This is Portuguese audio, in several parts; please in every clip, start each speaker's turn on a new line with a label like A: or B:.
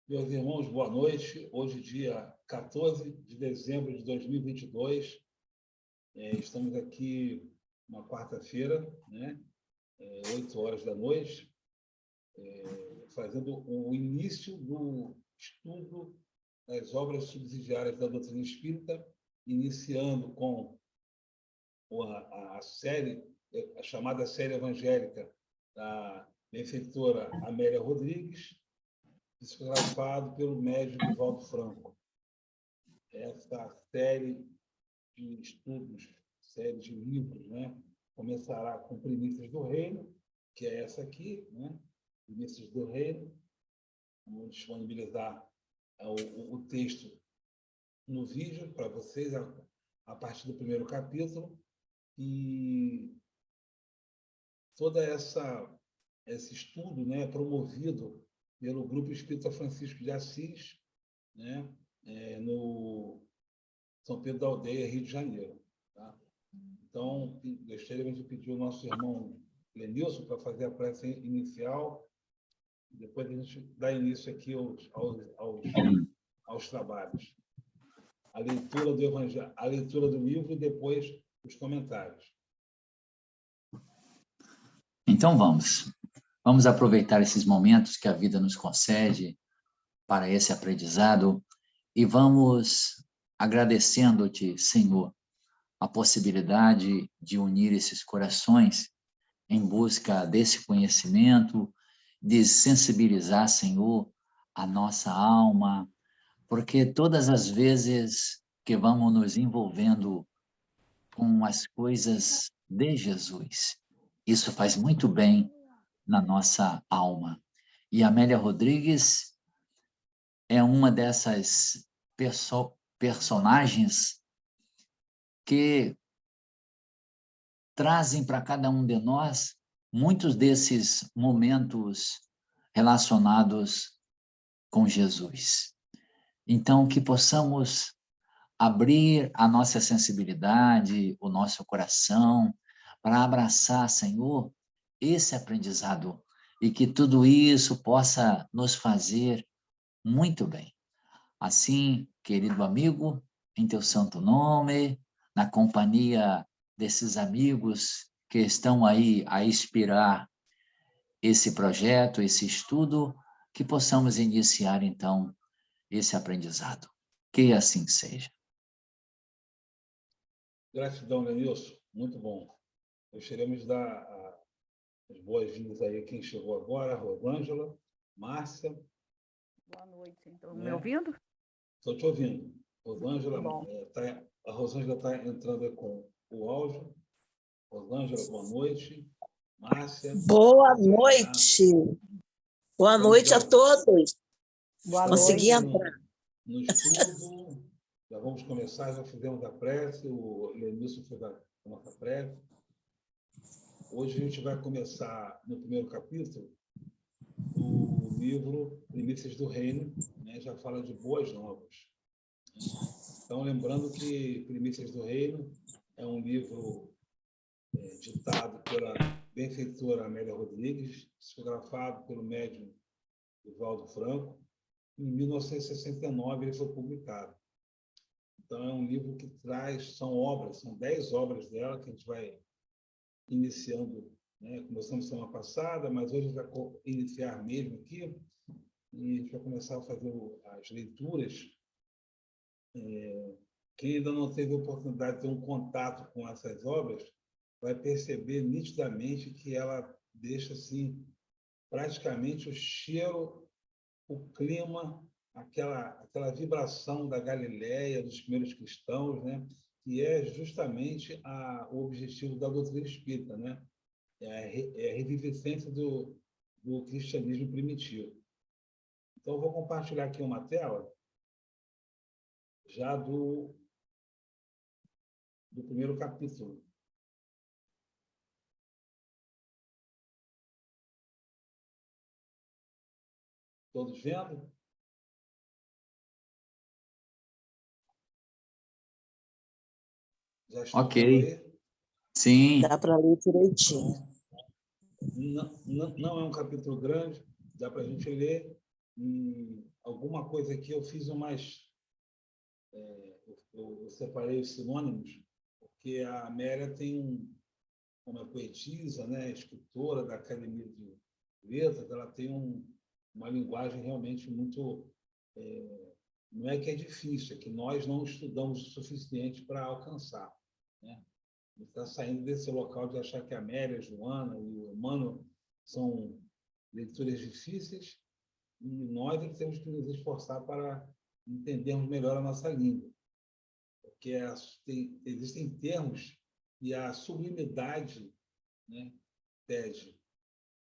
A: Meus irmãos, boa noite. Hoje, dia 14 de dezembro de 2022, estamos aqui uma quarta-feira, né? 8 horas da noite, fazendo o início do estudo das obras subsidiárias da doutrina espírita, iniciando com a série, a chamada série evangélica da benfeitora Amélia Rodrigues, psicografado pelo médium Divaldo Franco. Essa série de estudos, série de livros, né? Começará com Primícias do Reino, que é essa aqui, né? Primícias do Reino. Vamos disponibilizar o texto no vídeo para vocês a partir do primeiro capítulo. E todo esse estudo, né, é promovido pelo Grupo Espírita Francisco de Assis, né, no São Pedro da Aldeia, Rio de Janeiro. Tá? Então, gostaríamos de pedir ao nosso irmão Lenilson para fazer a prece inicial, depois a gente dá início aqui aos trabalhos. A leitura do Evangelho, a leitura do livro e depois os comentários.
B: Então vamos aproveitar esses momentos que a vida nos concede para esse aprendizado e vamos agradecendo-te, Senhor, a possibilidade de unir esses corações em busca desse conhecimento, de sensibilizar, Senhor, a nossa alma, porque todas as vezes que vamos nos envolvendo com as coisas de Jesus, isso faz muito bem na nossa alma. E Amélia Rodrigues é uma dessas personagens que trazem para cada um de nós muitos desses momentos relacionados com Jesus. Então, que possamos abrir a nossa sensibilidade, o nosso coração, para abraçar, Senhor, esse aprendizado e que tudo isso possa nos fazer muito bem. Assim, querido amigo, em teu santo nome, na companhia desses amigos que estão aí a inspirar esse projeto, esse estudo, que possamos iniciar, então, esse aprendizado. Que assim seja.
A: Gratidão, Lenilson. Muito bom. Gostaríamos de dar as boas-vindas aí a quem chegou agora, a Rosângela, Márcia.
C: Boa noite. Estão me ouvindo?
A: Estou te ouvindo. Rosângela, a Rosângela está entrando com o áudio. Rosângela, boa noite. Márcia.
D: Boa noite. Boa noite a todos.
C: Boa
D: Consegui
C: noite.
D: entrar.
A: No estudo, já vamos começar, já fizemos a prece, o Lenilson fez a nossa prece. Hoje a gente vai começar no primeiro capítulo do livro Primícias do Reino, né? Já fala de boas novas. Então, lembrando que Primícias do Reino é um livro ditado pela benfeitora Amélia Rodrigues, psicografado pelo médium Divaldo Franco. Em 1969 ele foi publicado. Então, é um livro que são 10 obras dela que a gente vai iniciando, né? Começamos semana passada, mas hoje vai iniciar mesmo aqui, e a gente vai começar a fazer as leituras. Quem ainda não teve a oportunidade de ter um contato com essas obras vai perceber nitidamente que ela deixa assim praticamente o cheiro, o clima, aquela vibração da Galileia, dos primeiros cristãos, né? Que é justamente o objetivo da doutrina espírita, né? É a revivescência do cristianismo primitivo. Então, eu vou compartilhar aqui uma tela já do primeiro capítulo. Todos vendo? Já estão vendo aí?
B: Sim.
D: Dá para ler direitinho.
A: Não é um capítulo grande, dá para a gente ler E alguma coisa aqui eu fiz umas... eu separei os sinônimos, porque a Amélia tem como é poetisa, né, escritora da Academia de Letras, ela tem uma linguagem realmente muito... não é que é difícil, é que nós não estudamos o suficiente para alcançar, né? Está saindo desse local de achar que a Amélia, a Joana e o Emmanuel são leituras difíceis e nós temos que nos esforçar para entendermos melhor a nossa língua. Porque existem termos e a sublimidade, né, pede,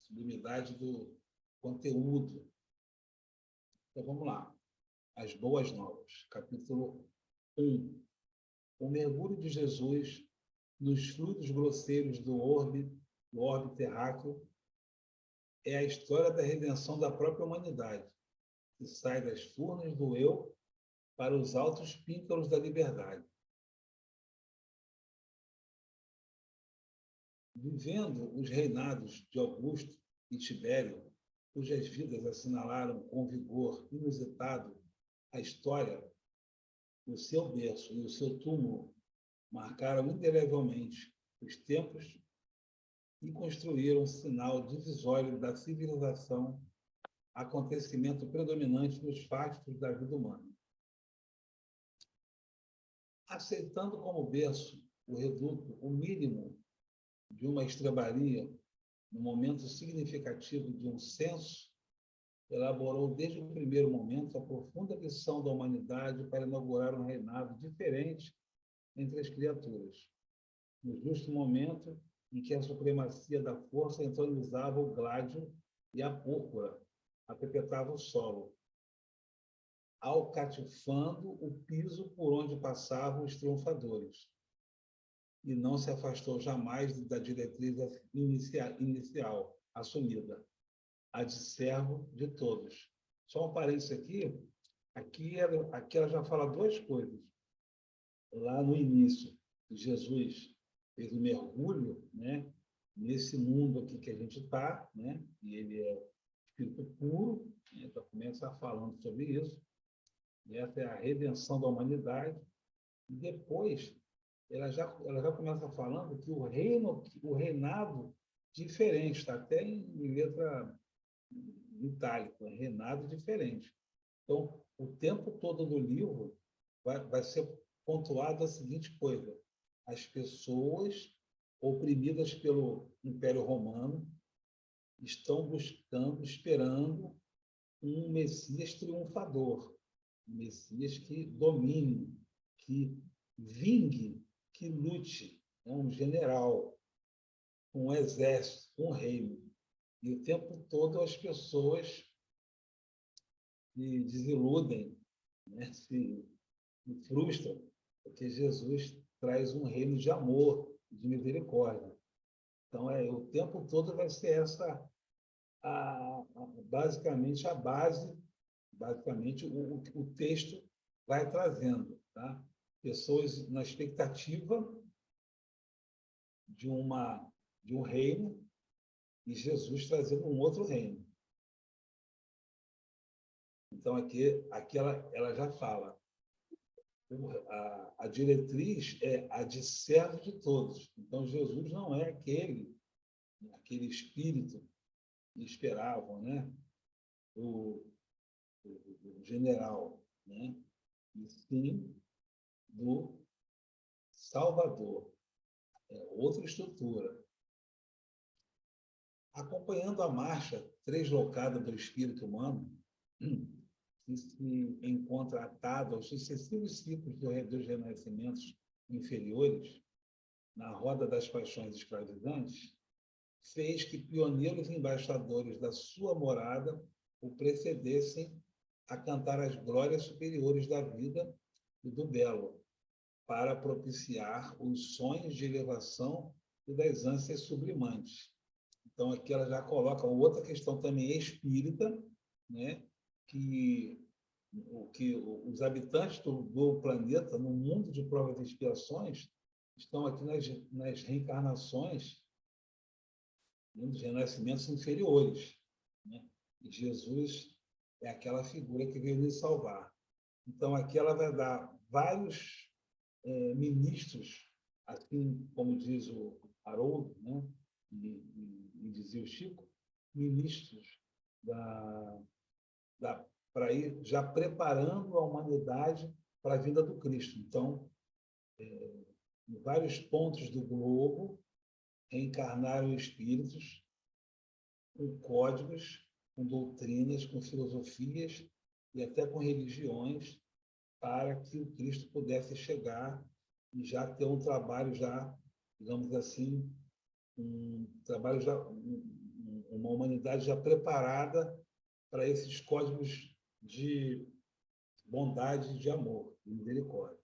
A: sublimidade do conteúdo. Então, vamos lá. As Boas Novas, capítulo 1. O mergulho de Jesus nos fluidos grosseiros do orbe terráqueo é a história da redenção da própria humanidade, que sai das furnas do eu para os altos píncaros da liberdade. Vivendo os reinados de Augusto e Tibério, cujas vidas assinalaram com vigor inusitado a história, o seu berço e o seu túmulo marcaram indelevelmente os tempos e construíram um sinal divisório da civilização, acontecimento predominante nos fastos da vida humana. Aceitando como berço o reduto, o mínimo de uma estrebaria, no momento significativo de um censo, elaborou desde o primeiro momento a profunda missão da humanidade para inaugurar um reinado diferente entre as criaturas, no justo momento em que a supremacia da força entronizava o gládio e a púrpura apertava o solo, alcatifando o piso por onde passavam os triunfadores. E não se afastou jamais da diretriz inicial assumida, a de servo de todos. Só um parênteses aqui ela já fala duas coisas. Lá no início, Jesus fez um mergulho, né, nesse mundo aqui que a gente está, né, e ele é espírito puro, né, então começa falando sobre isso, e essa é a redenção da humanidade, e depois ela já começa falando que o reinado diferente, está até em letra itálica, reinado diferente. Então, o tempo todo do livro vai ser pontuado a seguinte coisa: as pessoas oprimidas pelo Império Romano estão buscando, esperando um Messias triunfador, um Messias que domine, que vingue, que lute, um general, um exército, um reino. E o tempo todo as pessoas se desiludem, né? se frustram, porque Jesus traz um reino de amor, de misericórdia. Então, o tempo todo vai ser essa, basicamente, a base, basicamente, o texto vai trazendo. Tá? Pessoas na expectativa de um reino e Jesus trazendo um outro reino. Então, aqui ela já fala. A diretriz é a de servo de todos. Então, Jesus não é aquele espírito que esperavam, né? o general, né? E sim do Salvador. É outra estrutura. Acompanhando a marcha translocada do espírito humano, que se encontra atado aos sucessivos ciclos dos renascimentos inferiores, na roda das paixões escravizantes, fez que pioneiros embaixadores da sua morada o precedessem a cantar as glórias superiores da vida e do belo, para propiciar os sonhos de elevação e das ânsias sublimantes. Então, aqui ela já coloca outra questão também espírita, né? que os habitantes do planeta, no mundo de provas e expiações, estão aqui nas reencarnações, nos renascimentos inferiores, né? E Jesus é aquela figura que veio nos salvar. Então, aqui ela vai dar vários ministros, assim como diz o Haroldo, né? e dizia o Chico, ministros para ir já preparando a humanidade para a vinda do Cristo. Então, em vários pontos do globo, reencarnaram espíritos com códigos, com doutrinas, com filosofias e até com religiões, para que o Cristo pudesse chegar e já ter um trabalho já, digamos assim, uma humanidade já preparada para esses códigos de bondade e de amor, de misericórdia.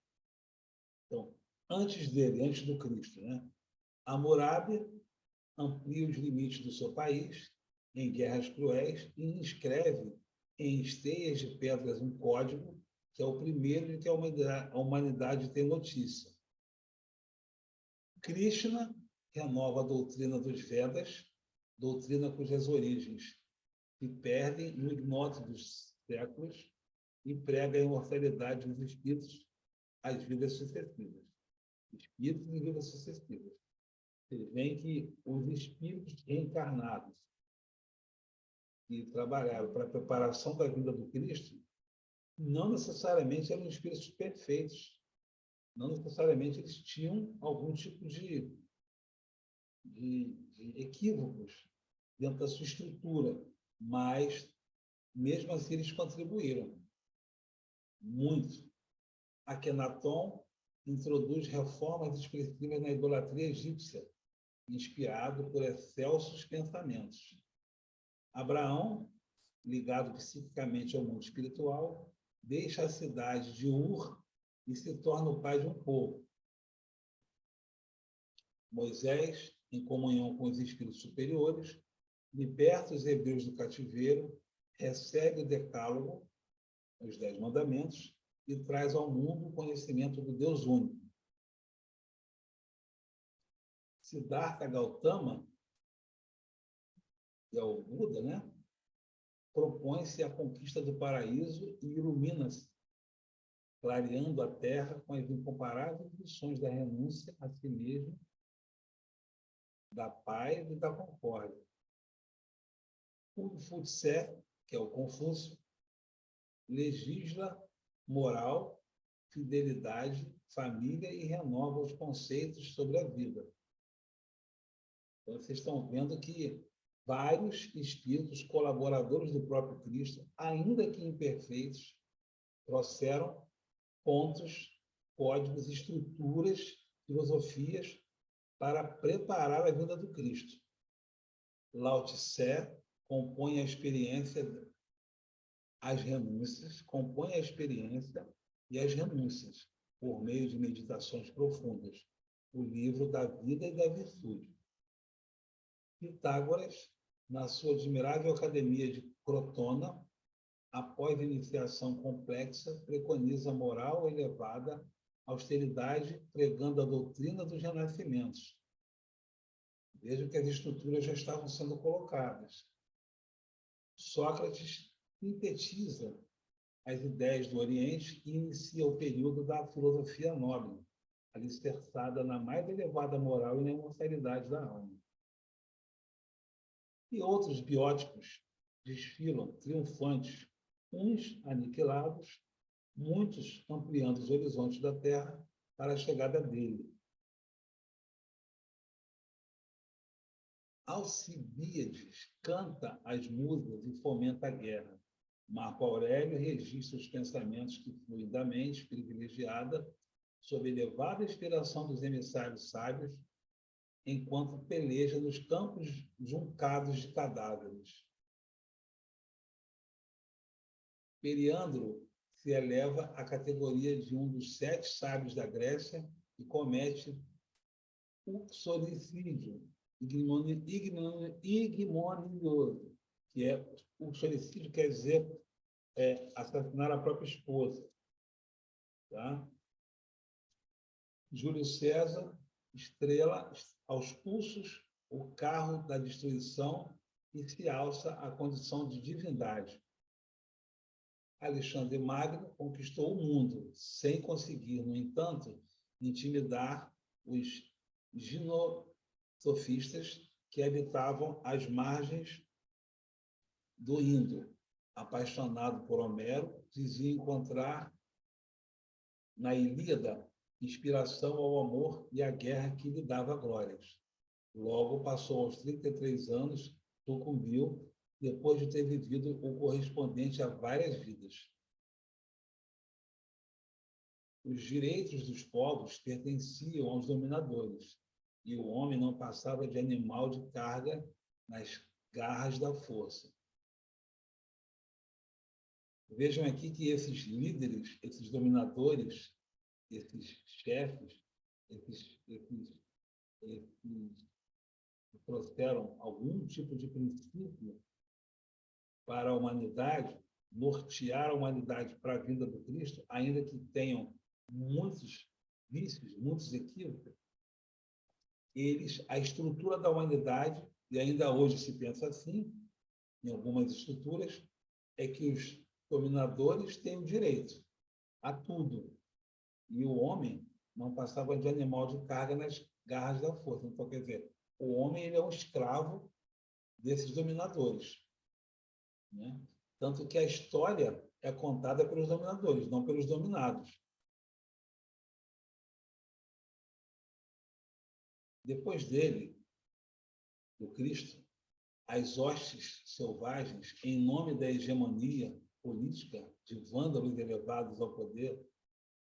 A: Então, antes dele, antes do Cristo, né? Hammurabi amplia os limites do seu país em guerras cruéis e inscreve em esteias de pedras um código que é o primeiro de que a humanidade tem notícia. Krishna renova a doutrina dos Vedas, doutrina cujas origens se perdem no ignoto dos séculos e prega a imortalidade dos espíritos às vidas sucessivas. Espíritos e vidas sucessivas. Vocês veem que os espíritos reencarnados que trabalharam para a preparação da vinda do Cristo não necessariamente eram espíritos perfeitos. Não necessariamente eles tinham algum tipo de equívocos dentro da sua estrutura, mas, mesmo assim, eles contribuíram muito. Akhenaton introduz reformas expressivas na idolatria egípcia, inspirado por excelsos pensamentos. Abraão, ligado psiquicamente ao mundo espiritual, deixa a cidade de Ur e se torna o pai de um povo. Moisés, em comunhão com os espíritos superiores, liberta os hebreus do cativeiro, recebe o decálogo, os 10 mandamentos, e traz ao mundo o conhecimento do Deus único. Siddhartha Gautama, que é o Buda, né? Propõe-se a conquista do paraíso e ilumina-se, clareando a terra com as incomparáveis lições da renúncia a si mesmo, da paz e da concórdia. O Futse, que é o Confúcio, legisla moral, fidelidade, família e renova os conceitos sobre a vida. Então, vocês estão vendo que vários espíritos colaboradores do próprio Cristo, ainda que imperfeitos, trouxeram pontos, códigos, estruturas, filosofias para preparar a vinda do Cristo. Lao Tse compõe a experiência, as renúncias, compõe a experiência e as renúncias por meio de meditações profundas, o livro da vida e da virtude. Pitágoras, na sua admirável academia de Crotona, após a iniciação complexa, preconiza moral elevada, austeridade, pregando a doutrina dos renascimentos. Vejam que as estruturas já estavam sendo colocadas. Sócrates sintetiza as ideias do Oriente e inicia o período da filosofia nobre, alicerçada na mais elevada moral e na imortalidade da alma. E outros bióticos desfilam triunfantes, uns aniquilados, muitos ampliando os horizontes da Terra para a chegada dele. Alcibíades canta as musas e fomenta a guerra. Marco Aurélio registra os pensamentos que fluem da mente privilegiada sob elevada inspiração dos emissários sábios, enquanto peleja nos campos juncados de cadáveres. Periandro se eleva à categoria de um dos 7 sábios da Grécia e comete o solicídio ignominioso, que é o solicídio, quer dizer assassinar a própria esposa. Tá? Júlio César estrela aos pulsos o carro da destruição e se alça à condição de divindade. Alexandre Magno conquistou o mundo, sem conseguir, no entanto, intimidar os ginosofistas que habitavam as margens do Indo. Apaixonado por Homero, dizia encontrar na Ilíada inspiração ao amor e à guerra que lhe dava glórias. Logo passou aos 33 anos, sucumbiu, depois de ter vivido o correspondente a várias vidas. Os direitos dos povos pertenciam aos dominadores, e o homem não passava de animal de carga nas garras da força. Vejam aqui que esses líderes, esses dominadores, esses chefes, esses que trouxeram algum tipo de princípio para a humanidade, nortear a humanidade para a vinda do Cristo, ainda que tenham muitos vícios, muitos equívocos, a estrutura da humanidade, e ainda hoje se pensa assim, em algumas estruturas, é que os dominadores têm o direito a tudo, e o homem não passava de animal de carga nas garras da força. Então, quer dizer, o homem ele é um escravo desses dominadores, né? Tanto que a história é contada pelos dominadores, não pelos dominados. Depois dele, do Cristo, as hostes selvagens, em nome da hegemonia política de vândalos elevados ao poder,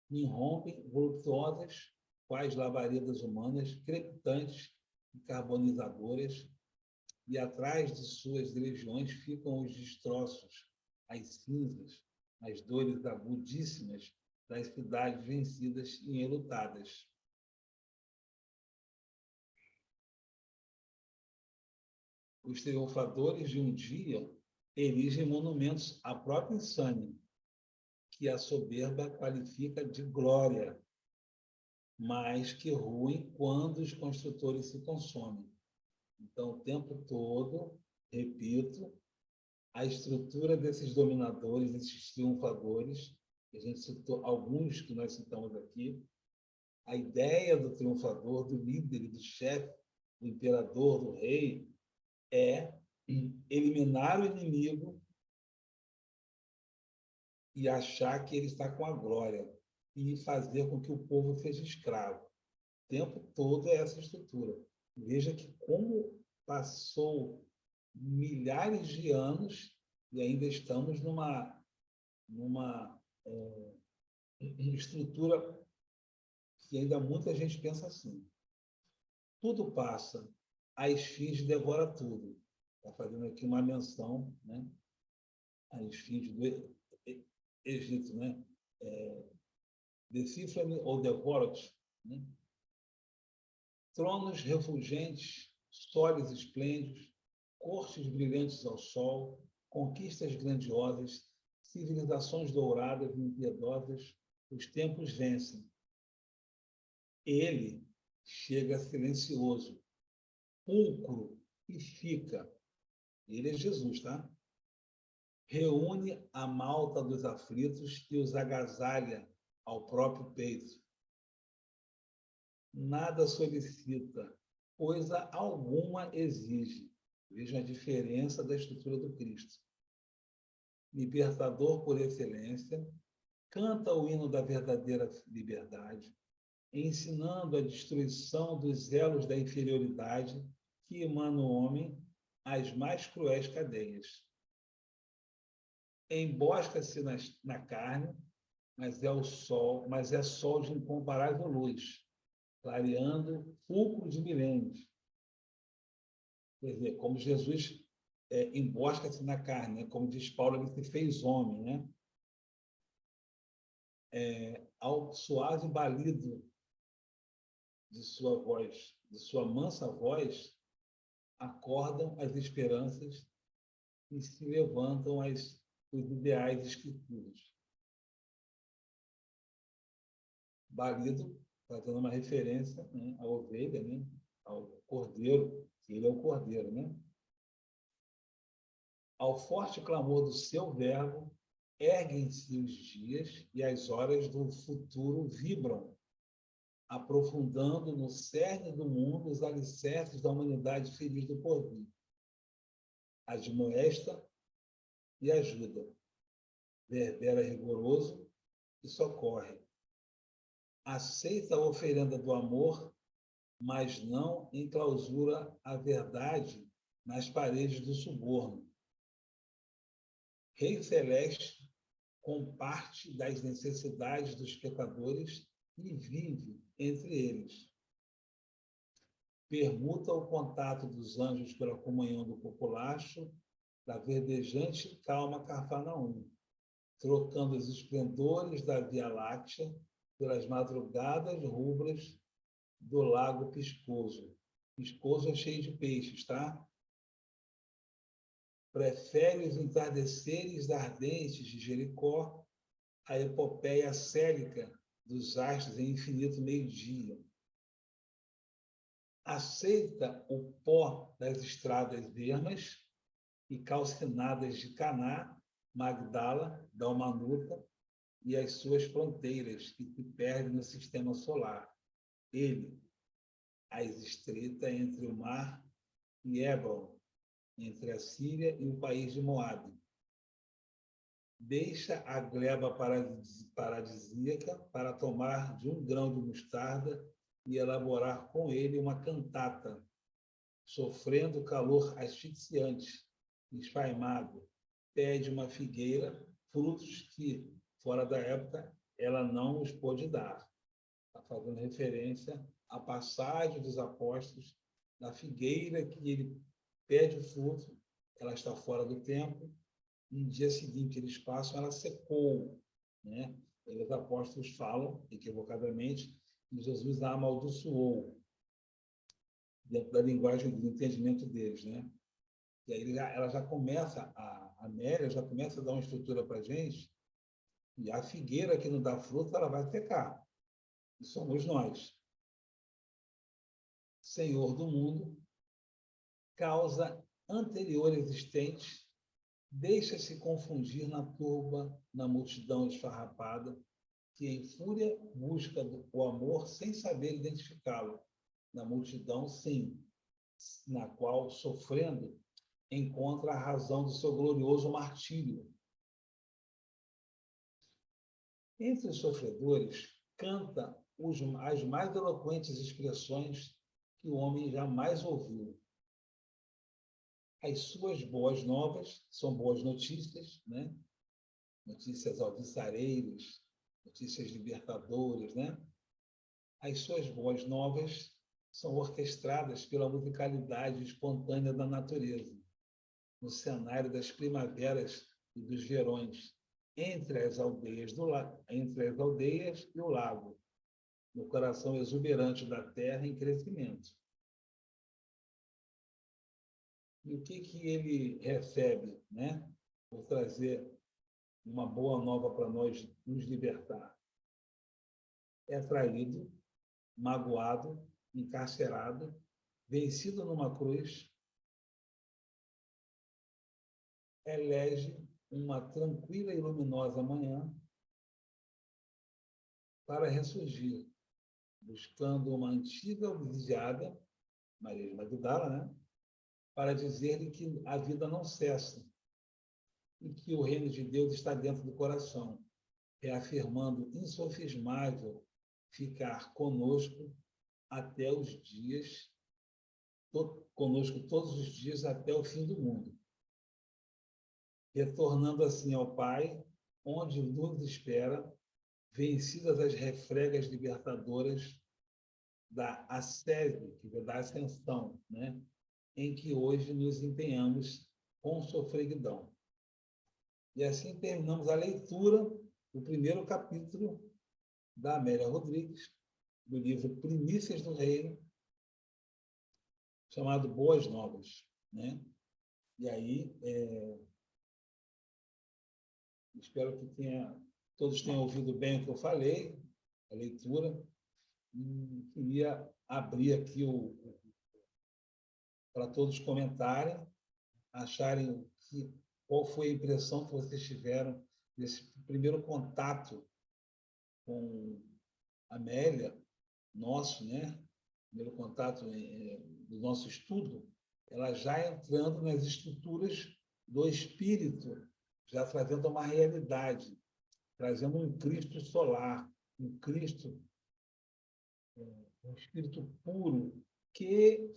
A: irrompem voluptuosas, quais labaredas humanas, crepitantes e carbonizadoras, e atrás de suas legiões ficam os destroços, as cinzas, as dores agudíssimas das cidades vencidas e enlutadas. Os triunfadores de um dia erigem monumentos à própria insânia, que a soberba qualifica de glória, mas que ruem quando os construtores se consomem. Então, o tempo todo, repito, a estrutura desses dominadores, desses triunfadores, que a gente citou, alguns que nós citamos aqui, a ideia do triunfador, do líder, do chefe, do imperador, do rei, é eliminar o inimigo e achar que ele está com a glória e fazer com que o povo seja escravo. O tempo todo é essa estrutura. Veja que como passou milhares de anos e ainda estamos numa estrutura que ainda muita gente pensa assim. Tudo passa, a esfinge devora tudo. Está fazendo aqui uma menção, né? A esfinge do Egito, né? Decifra-me ou devora-te, né? Tronos refulgentes, soles esplêndidos, cortes brilhantes ao sol, conquistas grandiosas, civilizações douradas e impiedosas, os tempos vencem. Ele chega silencioso, pulcro e fica. Ele é Jesus, tá? Reúne a malta dos aflitos e os agasalha ao próprio peito. Nada solicita, coisa alguma exige. Vejam a diferença da estrutura do Cristo. Libertador por excelência, canta o hino da verdadeira liberdade, ensinando a destruição dos elos da inferioridade que emana o homem às mais cruéis cadeias. Embosca-se na carne, mas é sol de incomparável luz, clareando fulcros de milênios. Quer dizer, como Jesus embosca-se na carne, né? Como diz Paulo, ele se fez homem, né? Ao suave balido de sua voz, de sua mansa voz, acordam as esperanças e se levantam os ideais esquecidos. Balido, fazendo uma referência, né, à ovelha, né, ao cordeiro, que ele é o cordeiro, né? Ao forte clamor do seu verbo, Erguem-se os dias e as horas do futuro vibram, aprofundando no cerne do mundo os alicerces da humanidade feliz do porvir. Admoesta e ajuda, verbera rigoroso e socorre. Aceita a oferenda do amor, mas não enclausura a verdade nas paredes do suborno. Rei Celeste comparte das necessidades dos pecadores e vive entre eles. Permuta o contato dos anjos pela comunhão do populacho, da verdejante calma Cafarnaum, trocando os esplendores da Via Láctea pelas madrugadas rubras do Lago Piscoso. Piscoso é cheio de peixes, tá? Prefere os entardeceres ardentes de Jericó à epopeia célica dos astros em infinito meio-dia. Aceita o pó das estradas vermas e calcinadas de Caná, Magdala, Dalmanuta e as suas fronteiras, que se perdem no sistema solar. Ele as estreita entre o mar e Hebron, entre a Síria e o país de Moabe. Deixa a gleba paradisíaca para tomar de um grão de mostarda e elaborar com ele uma cantata, sofrendo calor asfixiante, esfaimado, pede uma figueira, frutos que, fora da época, ela não os pôde dar. Está fazendo referência à passagem dos apóstolos da figueira que ele pede o fruto, ela está fora do tempo, e no dia seguinte eles passam, ela secou, né? E os apóstolos falam, equivocadamente, que Jesus a amaldiçoou, dentro da linguagem do entendimento deles, né? E aí ela já começa, a Amélia já começa a dar uma estrutura para a gente, e a figueira que não dá fruto, ela vai secar. E somos nós. Senhor do mundo, causa anterior existente, deixa-se confundir na turba, na multidão esfarrapada, que em fúria busca o amor sem saber identificá-lo. Na multidão, sim, na qual, sofrendo, encontra a razão do seu glorioso martírio. Entre os sofredores, canta as mais eloquentes expressões que o homem jamais ouviu. As suas boas novas são boas notícias, né? Notícias alvissareiras, notícias libertadoras, né? As suas boas novas são orquestradas pela musicalidade espontânea da natureza, no cenário das primaveras e dos verões, entre as aldeias e o lago, no coração exuberante da terra em crescimento. E o que ele recebe, né? Por trazer uma boa nova para nós nos libertar. É traído, magoado, encarcerado, vencido numa cruz, elege uma tranquila e luminosa manhã para ressurgir, buscando uma antiga obsidiada, Maria de Magdala, né? Para dizer-lhe que a vida não cessa e que o reino de Deus está dentro do coração, reafirmando insofismável ficar conosco até os dias, conosco todos os dias até o fim do mundo, retornando assim ao Pai, onde nos espera, vencidas as refregas libertadoras da ascese, que é da ascensão, né? Em que hoje nos empenhamos com sofreguidão. E assim terminamos a leitura do primeiro capítulo da Amélia Rodrigues, do livro Primícias do Reino, chamado Boas Novas, né? E aí, espero que todos tenham ouvido bem o que eu falei, a leitura, e queria abrir aqui para todos comentarem, acharem qual foi a impressão que vocês tiveram desse primeiro contato com a Amélia, nosso, né? Primeiro contato do nosso estudo, ela já entrando nas estruturas do espírito, já trazendo uma realidade, trazendo um Cristo solar, um Cristo, um espírito puro, que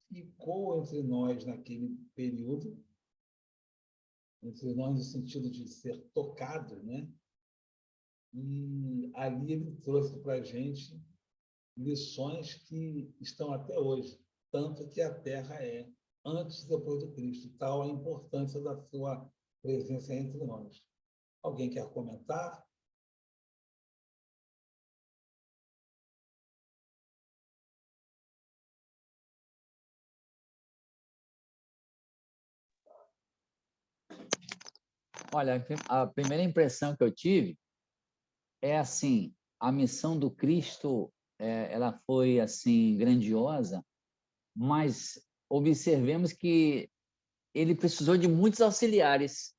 A: ficou entre nós naquele período, entre nós no sentido de ser tocado, né? E ali ele trouxe para a gente lições que estão até hoje, tanto que a Terra é antes e depois do Cristo, tal a importância da sua presença entre nós. Alguém quer comentar?
B: Olha, a primeira impressão que eu tive é assim, a missão do Cristo, ela foi assim grandiosa, mas observemos que ele precisou de muitos auxiliares,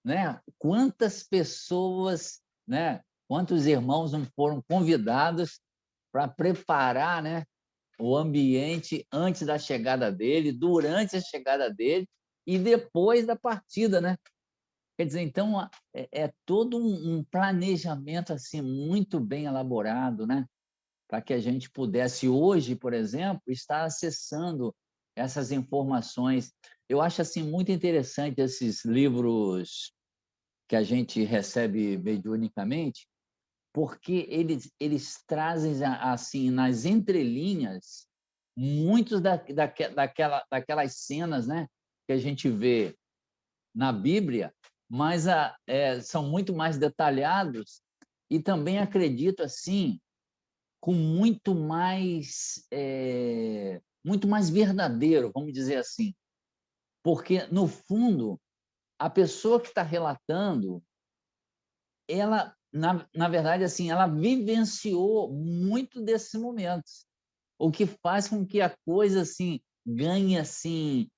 B: né? Quantas pessoas, né? Quantos irmãos não foram convidados para preparar, né, o ambiente antes da chegada dele, durante a chegada dele e depois da partida, né? Quer dizer, então é todo um planejamento assim muito bem elaborado, né? Para que a gente pudesse hoje, por exemplo, estar acessando essas informações. Eu acho assim muito interessante esses livros que a gente recebe mediunicamente, porque eles trazem assim nas entrelinhas muitos daquelas cenas, né, que a gente vê na Bíblia, mas são muito mais detalhados e também acredito assim com muito mais verdadeiro, vamos dizer assim, porque no fundo a pessoa que está relatando, ela na verdade assim, ela vivenciou muito desses momentos, o que faz com que a coisa assim ganhe assim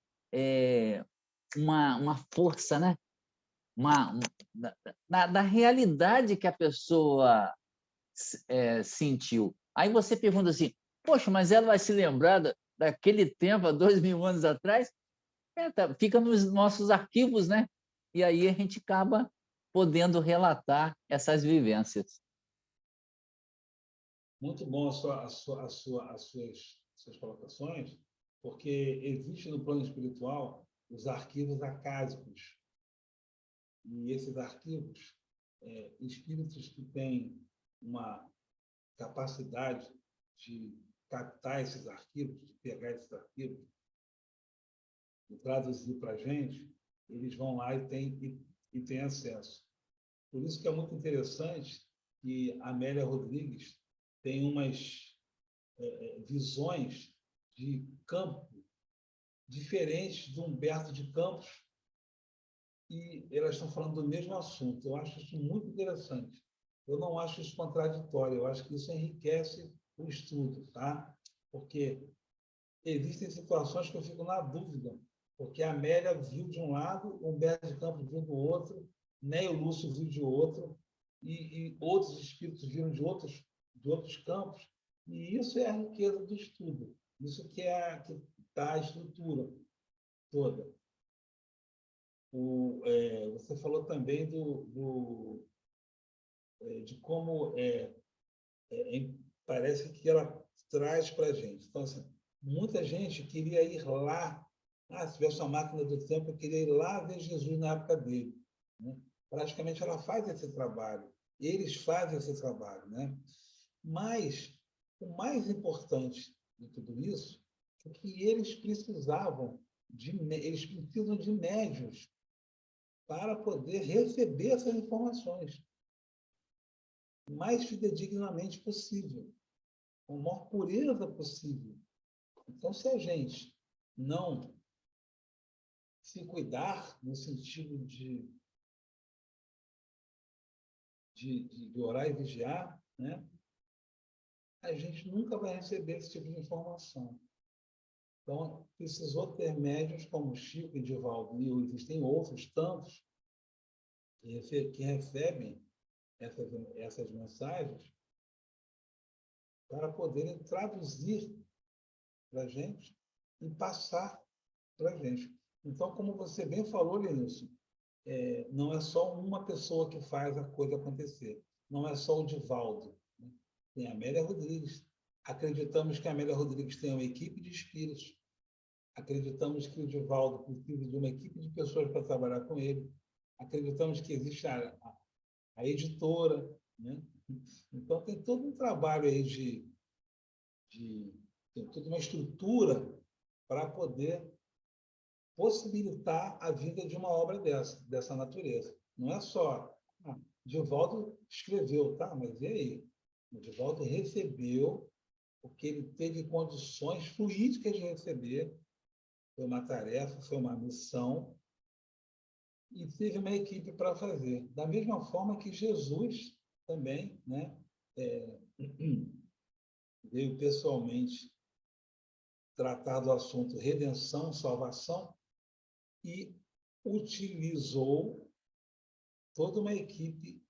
B: uma força, né? Da realidade que a pessoa sentiu. Aí você pergunta assim, poxa, mas ela vai se lembrar daquele tempo, há 2000 anos atrás? Fica nos nossos arquivos, né? E aí a gente acaba podendo relatar essas vivências.
A: Muito bom as suas colocações, porque existe no plano espiritual os arquivos acásicos. E esses arquivos, espíritos que têm uma capacidade de captar esses arquivos, de pegar esses arquivos e traduzir para a gente, eles vão lá e têm acesso. Por isso que é muito interessante que a Amélia Rodrigues tem umas visões de campo diferentes do Humberto de Campos, e elas estão falando do mesmo assunto. Eu acho isso muito interessante. Eu não acho isso contraditório, eu acho que isso enriquece o estudo, tá? Porque existem situações que eu fico na dúvida, porque a Amélia viu de um lado, o Humberto de Campos viu do outro, Ney Lúcio viu de outro, e outros espíritos viram de outros campos, e isso é a riqueza do estudo, isso que dá a estrutura toda. Você falou também de como parece que ela traz para a gente. Então, assim, muita gente queria ir lá, se tivesse uma máquina do tempo, eu queria ir lá ver Jesus na época dele. Né? Praticamente ela faz esse trabalho, eles fazem esse trabalho. Né? Mas o mais importante de tudo isso é que eles precisam de médiuns para poder receber essas informações o mais fidedignamente possível, com a maior pureza possível. Então, se a gente não se cuidar no sentido de orar e vigiar, né, a gente nunca vai receber esse tipo de informação. Então, precisou ter médiuns como Chico, Edivaldo e existem outros tantos que recebem essas mensagens para poderem traduzir para a gente e passar para a gente. Então, como você bem falou, Lenilson, não é só uma pessoa que faz a coisa acontecer. Não é só o Divaldo. Né? Tem a Amélia Rodrigues. Acreditamos que a Amélia Rodrigues tem uma equipe de espíritos. Acreditamos que o Divaldo precisa de uma equipe de pessoas para trabalhar com ele. Acreditamos que existe a editora. Né? Então, tem todo um trabalho aí tem toda uma estrutura para poder possibilitar a vida de uma obra dessa natureza. Não é só... Divaldo escreveu, tá? Mas e aí? O Divaldo recebeu, porque ele teve condições fluídicas de receber. Foi uma tarefa, foi uma missão, e teve uma equipe para fazer. Da mesma forma que Jesus também, né, veio pessoalmente tratar do assunto redenção, salvação, e utilizou toda uma equipe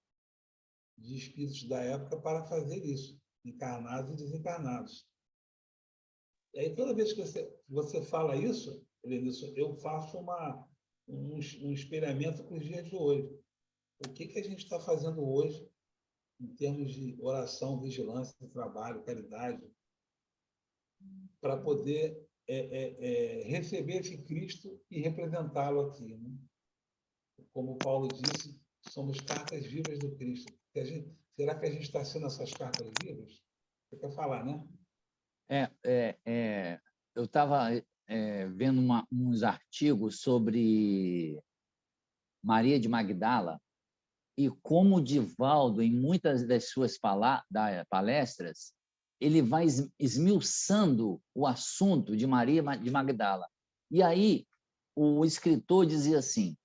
A: de espíritos da época para fazer isso, encarnados e desencarnados. E aí, toda vez que você fala isso, Lenilson, eu faço um espelhamento com os dias de hoje. O que a gente está fazendo hoje em termos de oração, vigilância, trabalho, caridade, para poder receber esse Cristo e representá-lo aqui, né? Como Paulo disse, somos cartas vivas do Cristo. Será que a gente está sendo essas cartas vivas? Você quer falar, né?
B: Eu estava vendo uns artigos sobre Maria de Magdala e como o Divaldo, em muitas das suas palestras, ele vai esmiuçando o assunto de Maria de Magdala. E aí o escritor dizia assim,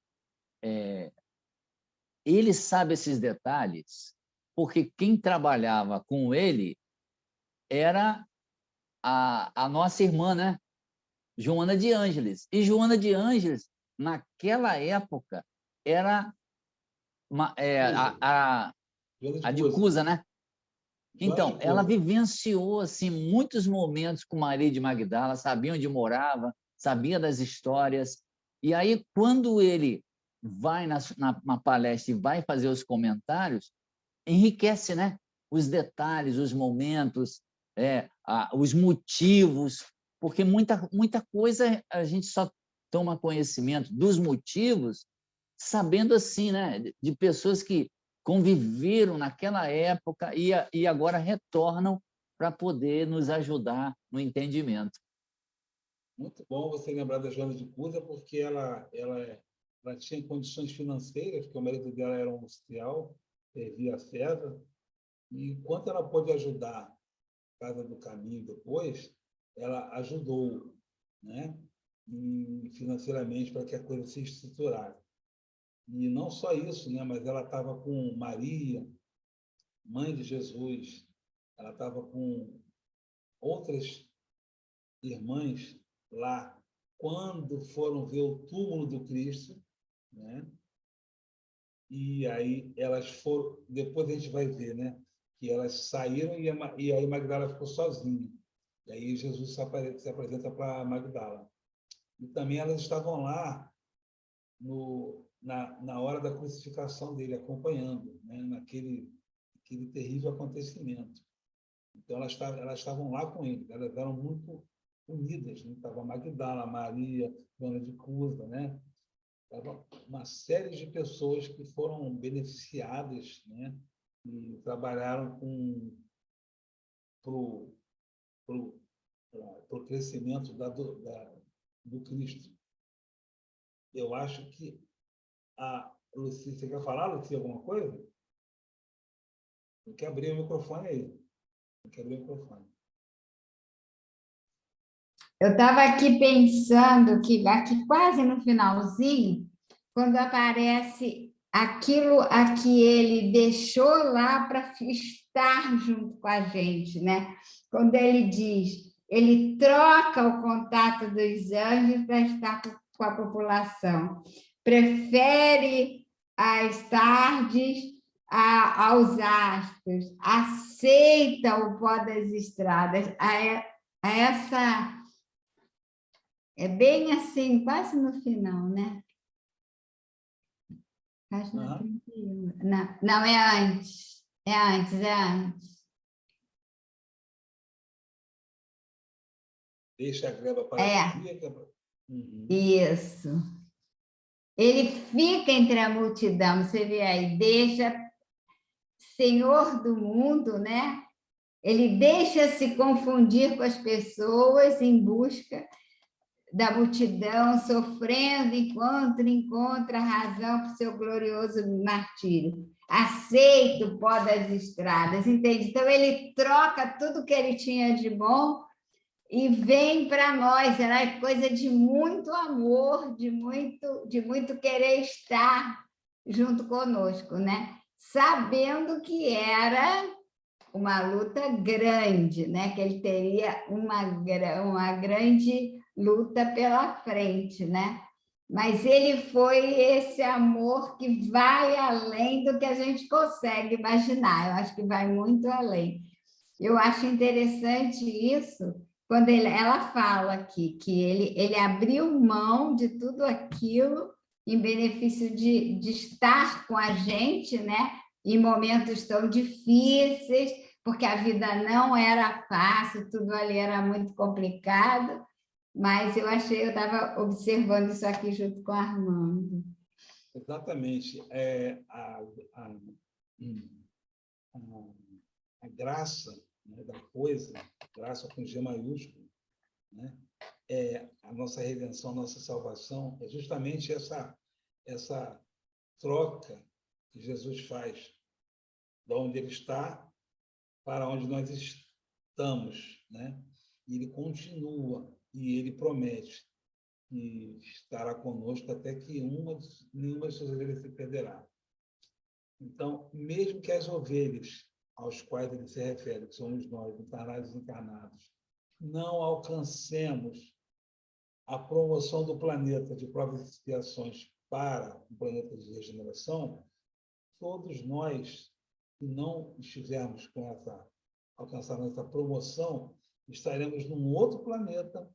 B: ele sabe esses detalhes porque quem trabalhava com ele era a nossa irmã, né? Joana de Ângeles. E Joana de Ângeles, naquela época, era a de Cusa, né? Então, ela vivenciou assim, muitos momentos com Maria de Magdala, sabia onde morava, sabia das histórias. E aí, quando ele vai na palestra e vai fazer os comentários, enriquece, né? Os detalhes, os momentos, os motivos, porque muita coisa a gente só toma conhecimento dos motivos sabendo assim, né? De pessoas que conviveram naquela época e agora retornam para poder nos ajudar no entendimento.
A: Muito bom você lembrar da Joana de Cusa, porque ela tinha condições financeiras, porque o marido dela era um industrial, servia a César, e enquanto ela pôde ajudar a Casa do Caminho depois, ela ajudou, né? E financeiramente para que a coisa se estruturasse. E não só isso, né? Mas ela estava com Maria, mãe de Jesus, ela estava com outras irmãs lá quando foram ver o túmulo do Cristo, né? E aí elas foram, depois a gente vai ver, né? Que elas saíram e aí Magdala ficou sozinha. E aí Jesus se apresenta para Magdala. E também elas estavam lá na hora da crucificação dele, acompanhando, né? Naquele terrível acontecimento. Então, elas estavam lá com ele, elas eram muito unidas. Né? Estava Magdala, Maria, Joana de Cusa, né? Estava uma série de pessoas que foram beneficiadas, né? E trabalharam para o crescimento do Cristo. Eu acho que a Lucia, você quer falar, Lucia, alguma coisa? Tem que abrir o microfone aí. Tem que abrir o microfone.
E: Eu estava aqui pensando que aqui quase no finalzinho, quando aparece aquilo a que ele deixou lá para estar junto com a gente, né? Quando ele diz, ele troca o contato dos anjos para estar com a população, prefere às tardes, aos astros, aceita o pó das estradas. Essa é bem assim, quase no final, né? Página 31. Não, é antes. É antes.
A: Deixa a greva para a cria.
E: Isso. Ele fica entre a multidão, você vê aí, deixa Senhor do mundo, né? Ele deixa se confundir com as pessoas em busca da multidão, sofrendo enquanto encontra a razão para o seu glorioso martírio. Aceita o pó das estradas, entende? Então, ele troca tudo que ele tinha de bom e vem para nós. Era coisa de muito amor, de muito querer estar junto conosco, né? Sabendo que era uma luta grande, né? Que ele teria uma grande luta pela frente, né? Mas ele foi esse amor que vai além do que a gente consegue imaginar. Eu acho que vai muito além. Eu acho interessante isso, quando ela fala aqui que ele abriu mão de tudo aquilo em benefício de estar com a gente, né? Em momentos tão difíceis, porque a vida não era fácil, tudo ali era muito complicado, mas eu estava observando isso aqui junto com o Armando.
A: Exatamente. A graça, né, da coisa, graça com G maiúsculo, né, a nossa redenção, a nossa salvação, é justamente essa troca que Jesus faz, de onde ele está para onde nós estamos, né? E ele continua, e ele promete que estará conosco até que nenhuma das suas ovelhas se perderá. Então, mesmo que as ovelhas aos quais ele se refere, que somos nós, encarnados e desencarnados, não alcancemos a promoção do planeta de provas e expiações para um planeta de regeneração, todos nós que não estivermos com alcançando essa promoção, estaremos num outro planeta,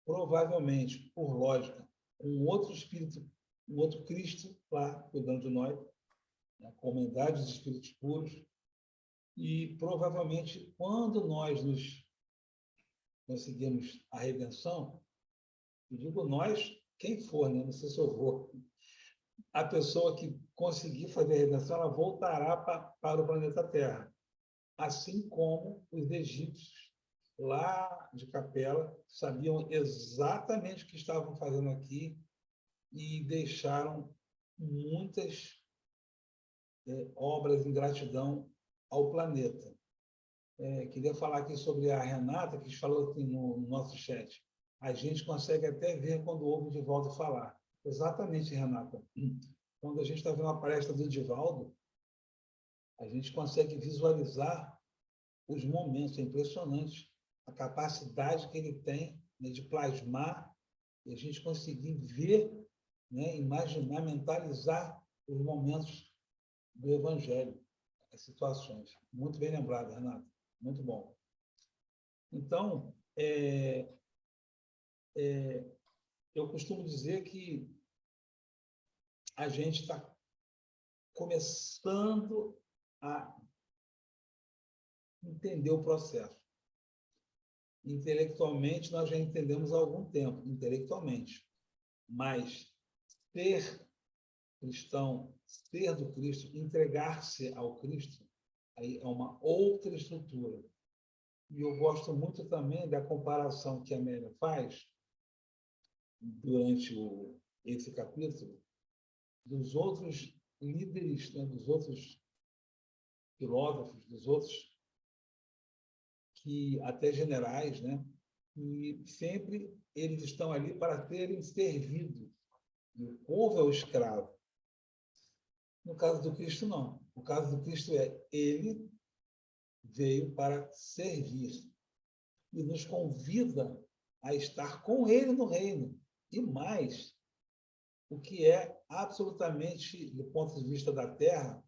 A: provavelmente, por lógica, um outro espírito, um outro Cristo lá cuidando de nós, né, com a humanidade dos espíritos puros, e provavelmente, quando nós nos conseguimos a redenção, eu digo nós, quem for, né? Não sei se eu vou, a pessoa que conseguir fazer a redenção, ela voltará para o planeta Terra, assim como os egípcios lá de Capela sabiam exatamente o que estavam fazendo aqui e deixaram muitas obras em gratidão ao planeta. Queria falar aqui sobre a Renata, que falou aqui no nosso chat. A gente consegue até ver quando ouve o Divaldo falar. Exatamente, Renata. Quando a gente está vendo a palestra do Divaldo, a gente consegue visualizar os momentos. É impressionante a capacidade que ele tem, né, de plasmar e a gente conseguir ver, né, imaginar, mentalizar os momentos do Evangelho, as situações. Muito bem lembrado, Renato. Muito bom. Então, eu costumo dizer que a gente está começando a entender o processo. Intelectualmente, nós já entendemos há algum tempo, intelectualmente. Mas ser cristão, ser do Cristo, entregar-se ao Cristo, aí é uma outra estrutura. E eu gosto muito também da comparação que a Amélia faz durante esse capítulo dos outros líderes, né, dos outros filósofos, dos outros que até generais, né, e sempre eles estão ali para terem servido. E o povo é o escravo. No caso do Cristo, não. No caso do Cristo ele veio para servir e nos convida a estar com ele no reino. E mais, o que é absolutamente, do ponto de vista da Terra,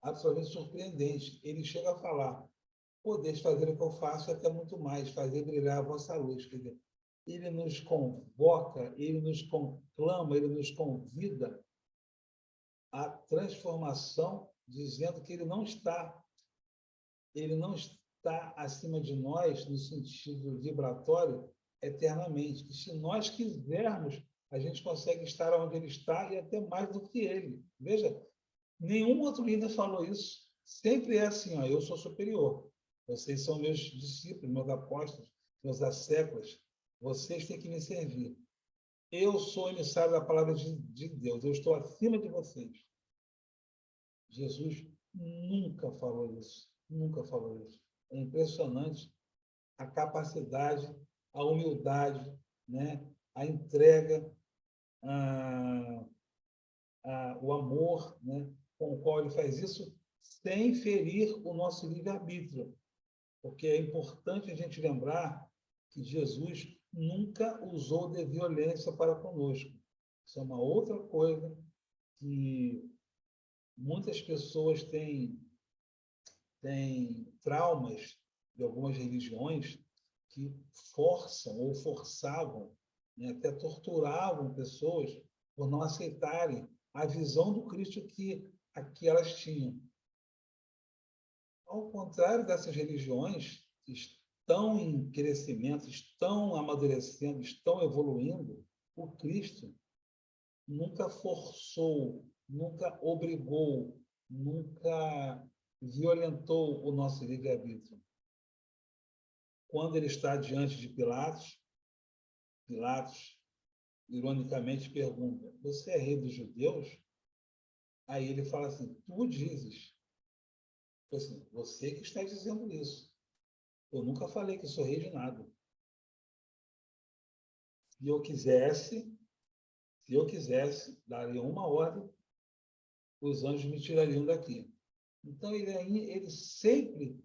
A: absolutamente surpreendente. Ele chega a falar: podeis fazer o que eu faço e até muito mais, fazer brilhar a vossa luz. Quer dizer, ele nos convoca, ele nos conclama, ele nos convida à transformação, dizendo que ele não está acima de nós, no sentido vibratório, eternamente. Que se nós quisermos, a gente consegue estar onde ele está e até mais do que ele. Veja, nenhum outro líder falou isso. Sempre é assim: ó, eu sou superior. Vocês são meus discípulos, meus apóstolos, meus asseclas. Vocês têm que me servir. Eu sou emissário da palavra de Deus. Eu estou acima de vocês. Jesus nunca falou isso. Nunca falou isso. É impressionante a capacidade, a humildade, né? A entrega, o amor, né? Com o qual ele faz isso, sem ferir o nosso livre-arbítrio. Porque é importante a gente lembrar que Jesus nunca usou de violência para conosco. Isso é uma outra coisa que muitas pessoas têm traumas de algumas religiões que forçam ou forçavam, né, até torturavam pessoas por não aceitarem a visão do Cristo que elas tinham. Ao contrário dessas religiões que estão em crescimento, estão amadurecendo, estão evoluindo, o Cristo nunca forçou, nunca obrigou, nunca violentou o nosso livre-arbítrio. Quando ele está diante de Pilatos, ironicamente, pergunta: você é rei dos judeus? Aí ele fala assim: tu dizes. Assim, você que está dizendo isso. Eu nunca falei que sou rei de nada. Se eu quisesse, daria uma ordem, os anjos me tirariam daqui. Então, ele sempre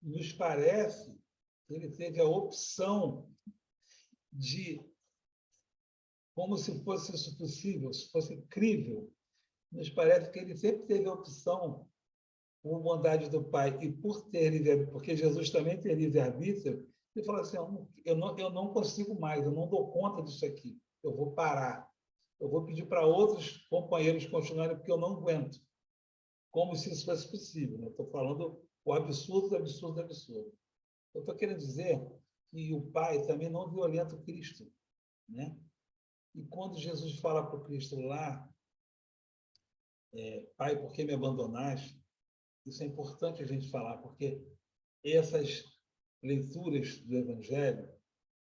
A: nos parece que ele teve a opção de, como se fosse isso possível, se fosse crível, nos parece que ele sempre teve a opção, por bondade do Pai e por ter livre-arbítrio, porque Jesus também tem livre-arbítrio, ele fala assim: eu não consigo mais, eu não dou conta disso aqui, eu vou parar. Eu vou pedir para outros companheiros continuarem, porque eu não aguento. Como se isso fosse possível. Né? Estou falando o absurdo do absurdo do absurdo. Eu estou querendo dizer que o Pai também não violenta o Cristo. Né? E quando Jesus fala para o Cristo lá, Pai, por que me abandonaste? Isso é importante a gente falar, porque essas leituras do Evangelho,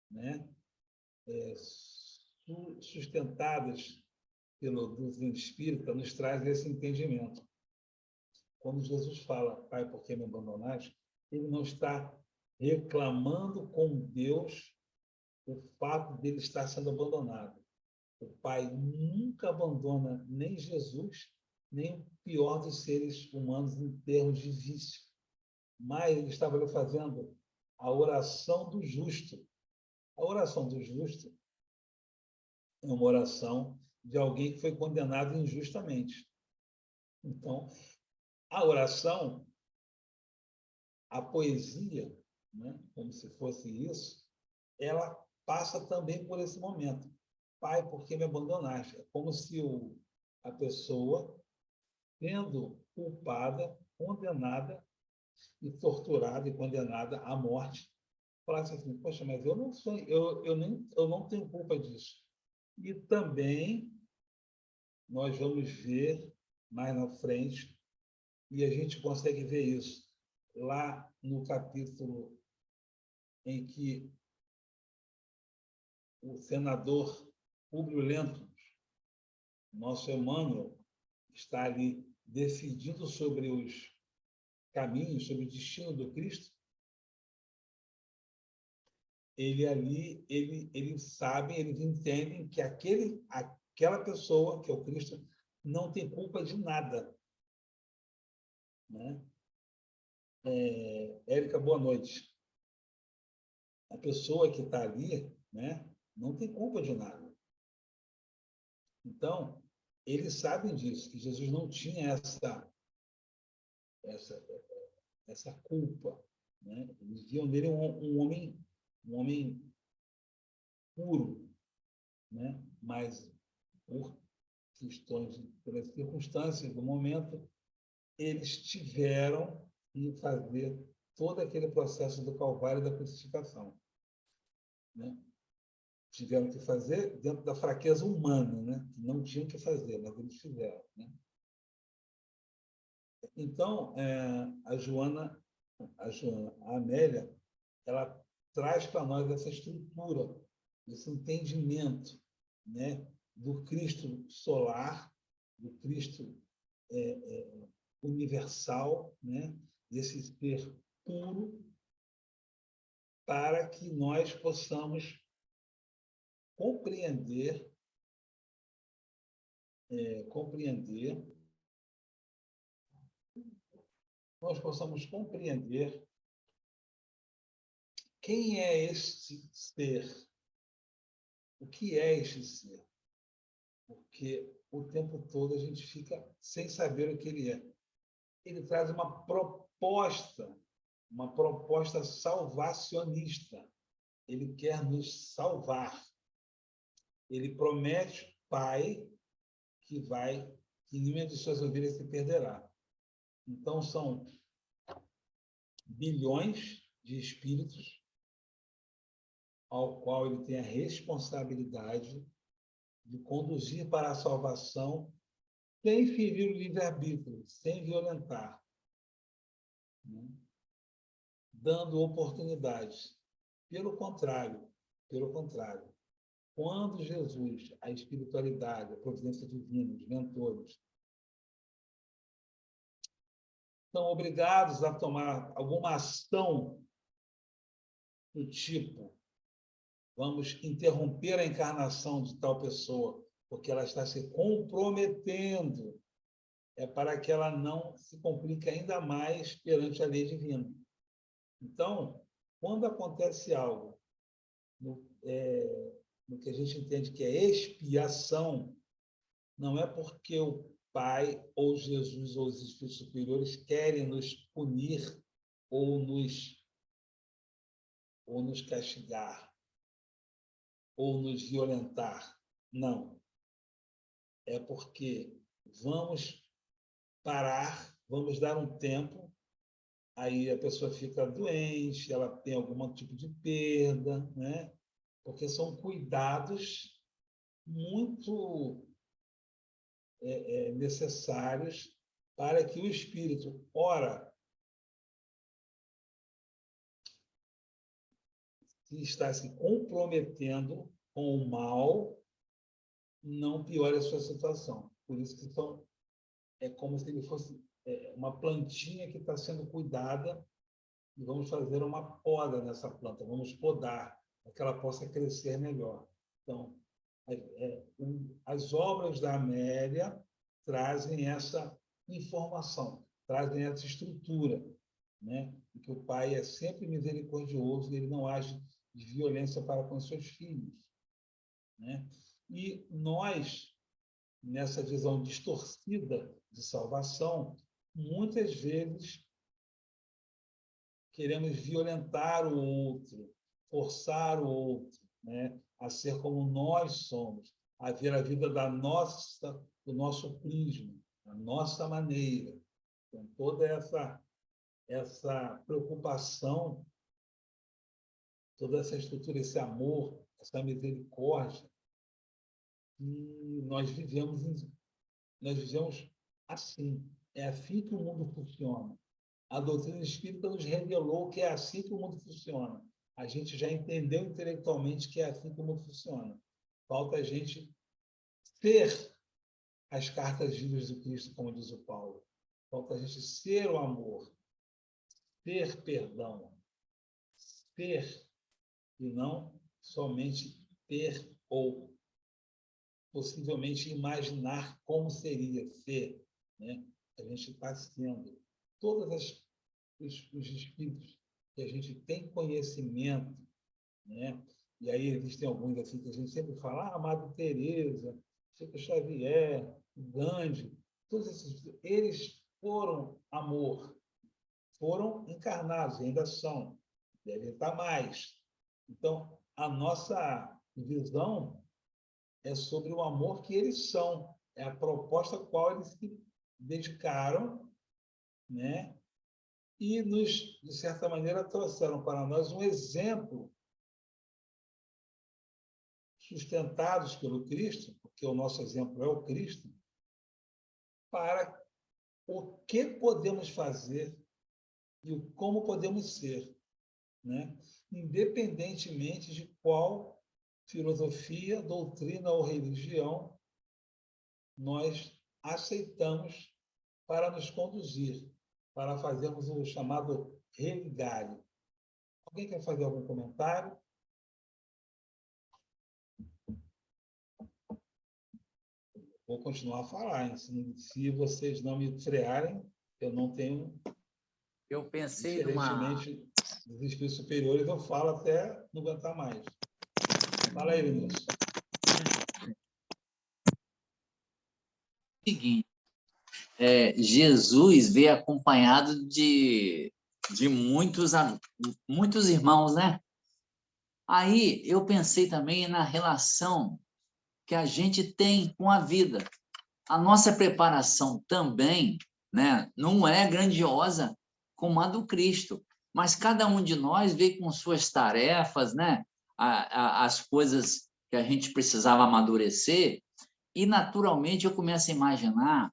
A: né, sustentadas pelo doutrina espírita, nos trazem esse entendimento. Quando Jesus fala, Pai, por que me abandonaste? Ele não está reclamando com Deus o fato dele estar sendo abandonado. O Pai nunca abandona nem Jesus, nem o pior dos seres humanos em termos de vício. Mas ele estava ali fazendo a oração do justo. A oração do justo é uma oração de alguém que foi condenado injustamente. Então, a oração, a poesia, né, como se fosse isso, ela passa também por esse momento. Pai, por que me abandonaste? É como se a pessoa, sendo culpada, condenada e torturada e condenada à morte, falasse assim: poxa, mas eu não sou, eu não tenho culpa disso. E também nós vamos ver mais na frente, e a gente consegue ver isso lá no capítulo em que o senador Públio Lentulus, nosso Emmanuel, está ali decidindo sobre os caminhos, sobre o destino do Cristo. Eles sabem, eles entendem que aquela pessoa, que é o Cristo, não tem culpa de nada. Né? Érica, boa noite. A pessoa que está ali, né, não tem culpa de nada. Então, eles sabem disso, que Jesus não tinha essa culpa, né? Eles viam nele um homem puro, né? Mas por questões, pelas circunstâncias do momento, eles tiveram que fazer todo aquele processo do Calvário e da crucificação, né? Tiveram que fazer dentro da fraqueza humana, né? Que não tinham que fazer, mas eles fizeram, né? Então, a Amélia, ela traz para nós essa estrutura, esse entendimento, né? Do Cristo solar, do Cristo universal, né? Desse ser puro, para que nós possamos compreender quem é este ser, o que é este ser, porque o tempo todo a gente fica sem saber o que ele é. Ele traz uma proposta salvacionista. Ele quer nos salvar. Ele promete, Pai, que nenhuma de suas ovelhas se perderá. Então, são bilhões de espíritos ao qual ele tem a responsabilidade de conduzir para a salvação sem ferir o livre-arbítrio, sem violentar, né? Dando oportunidades. Pelo contrário, quando Jesus, a espiritualidade, a providência divina, os mentores, são obrigados a tomar alguma ação do tipo: vamos interromper a encarnação de tal pessoa, porque ela está se comprometendo, para que ela não se complique ainda mais perante a lei divina. Então, quando acontece algo no que a gente entende que é expiação, não é porque o Pai, ou Jesus, ou os espíritos superiores querem nos punir ou nos castigar, ou nos violentar. Não. É porque vamos parar, vamos dar um tempo, aí a pessoa fica doente, ela tem algum tipo de perda, né? Porque são cuidados muito necessários para que o espírito, ora, que está se comprometendo com o mal, não piore a sua situação. Por isso que é como se ele fosse uma plantinha que está sendo cuidada, e vamos fazer uma poda nessa planta, vamos podar, para que ela possa crescer melhor. Então, as obras da Amélia trazem essa informação, trazem essa estrutura, né? E que o pai é sempre misericordioso e ele não age de violência para com seus filhos, né? E nós, nessa visão distorcida de salvação, muitas vezes queremos violentar o outro, forçar o outro, né, a ser como nós somos, a ver a vida do nosso prisma, da nossa maneira. Então, toda essa preocupação, toda essa estrutura, esse amor, essa misericórdia, e nós vivemos assim. É assim que o mundo funciona. A doutrina espírita nos revelou que é assim que o mundo funciona. A gente já entendeu intelectualmente que é assim que o mundo funciona. Falta a gente ser as cartas vivas do Cristo, como diz o Paulo. Falta a gente ser o amor, ter perdão, ser, e não somente ter ou possivelmente imaginar como seria ser, né? A gente está sendo. Todos os espíritos que a gente tem conhecimento, né? E aí existem alguns assim que a gente sempre fala, Madre Teresa, Chico Xavier, Gandhi, todos eles foram amor, foram encarnados, ainda são, devem estar mais. Então, a nossa visão é sobre o amor que eles são, é a proposta a qual eles se dedicaram, né? E nos, de certa maneira, trouxeram para nós um exemplo sustentados pelo Cristo, porque o nosso exemplo é o Cristo, para o que podemos fazer e o como podemos ser, né? Independentemente de qual filosofia, doutrina ou religião nós aceitamos para nos conduzir, para fazermos o chamado revigário. Alguém quer fazer algum comentário? Vou continuar a falar, hein? Se vocês não me frearem, eu não tenho...
B: Eu pensei numa...
A: Diferentemente dos espíritos superiores, eu falo até não aguentar mais. Fala aí, Vinícius.
B: Seguinte, Jesus veio acompanhado de muitos irmãos, né? Aí eu pensei também na relação que a gente tem com a vida. A nossa preparação também, né, não é grandiosa como a do Cristo, mas cada um de nós veio com suas tarefas, né, as coisas que a gente precisava amadurecer, e naturalmente eu começo a imaginar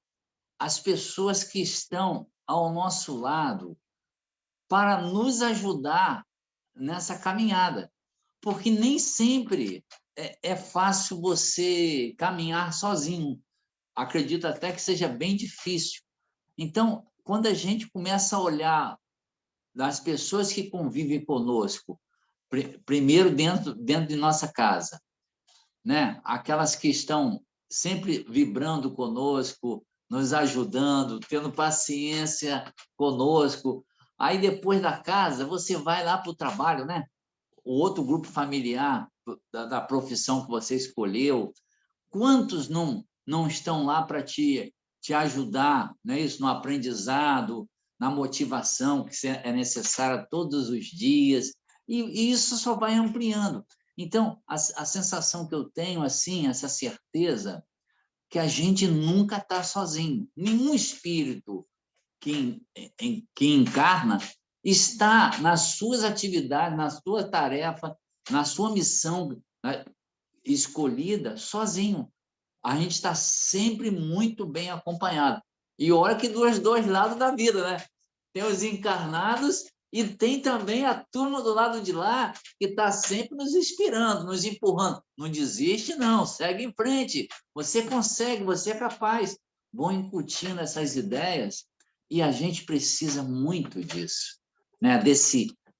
B: as pessoas que estão ao nosso lado para nos ajudar nessa caminhada, porque nem sempre é fácil você caminhar sozinho. Acredito até que seja bem difícil. Então, quando a gente começa a olhar das pessoas que convivem conosco, primeiro dentro de nossa casa, né? Aquelas que estão sempre vibrando conosco, nos ajudando, tendo paciência conosco. Aí, depois da casa, você vai lá para o trabalho, né? O outro grupo familiar da profissão que você escolheu. Quantos não estão lá para te ajudar, né? Isso, no aprendizado, na motivação que é necessária todos os dias, e isso só vai ampliando. Então, a sensação que eu tenho, assim, essa certeza, que a gente nunca está sozinho. Nenhum espírito que encarna está nas suas atividades, na sua tarefa, na sua missão, né, escolhida, sozinho. A gente está sempre muito bem acompanhado. E olha que dos dois lados da vida, né? Tem os encarnados e tem também a turma do lado de lá que está sempre nos inspirando, nos empurrando. Não desiste, não. Segue em frente. Você consegue, você é capaz. Vão incutindo essas ideias e a gente precisa muito disso, né?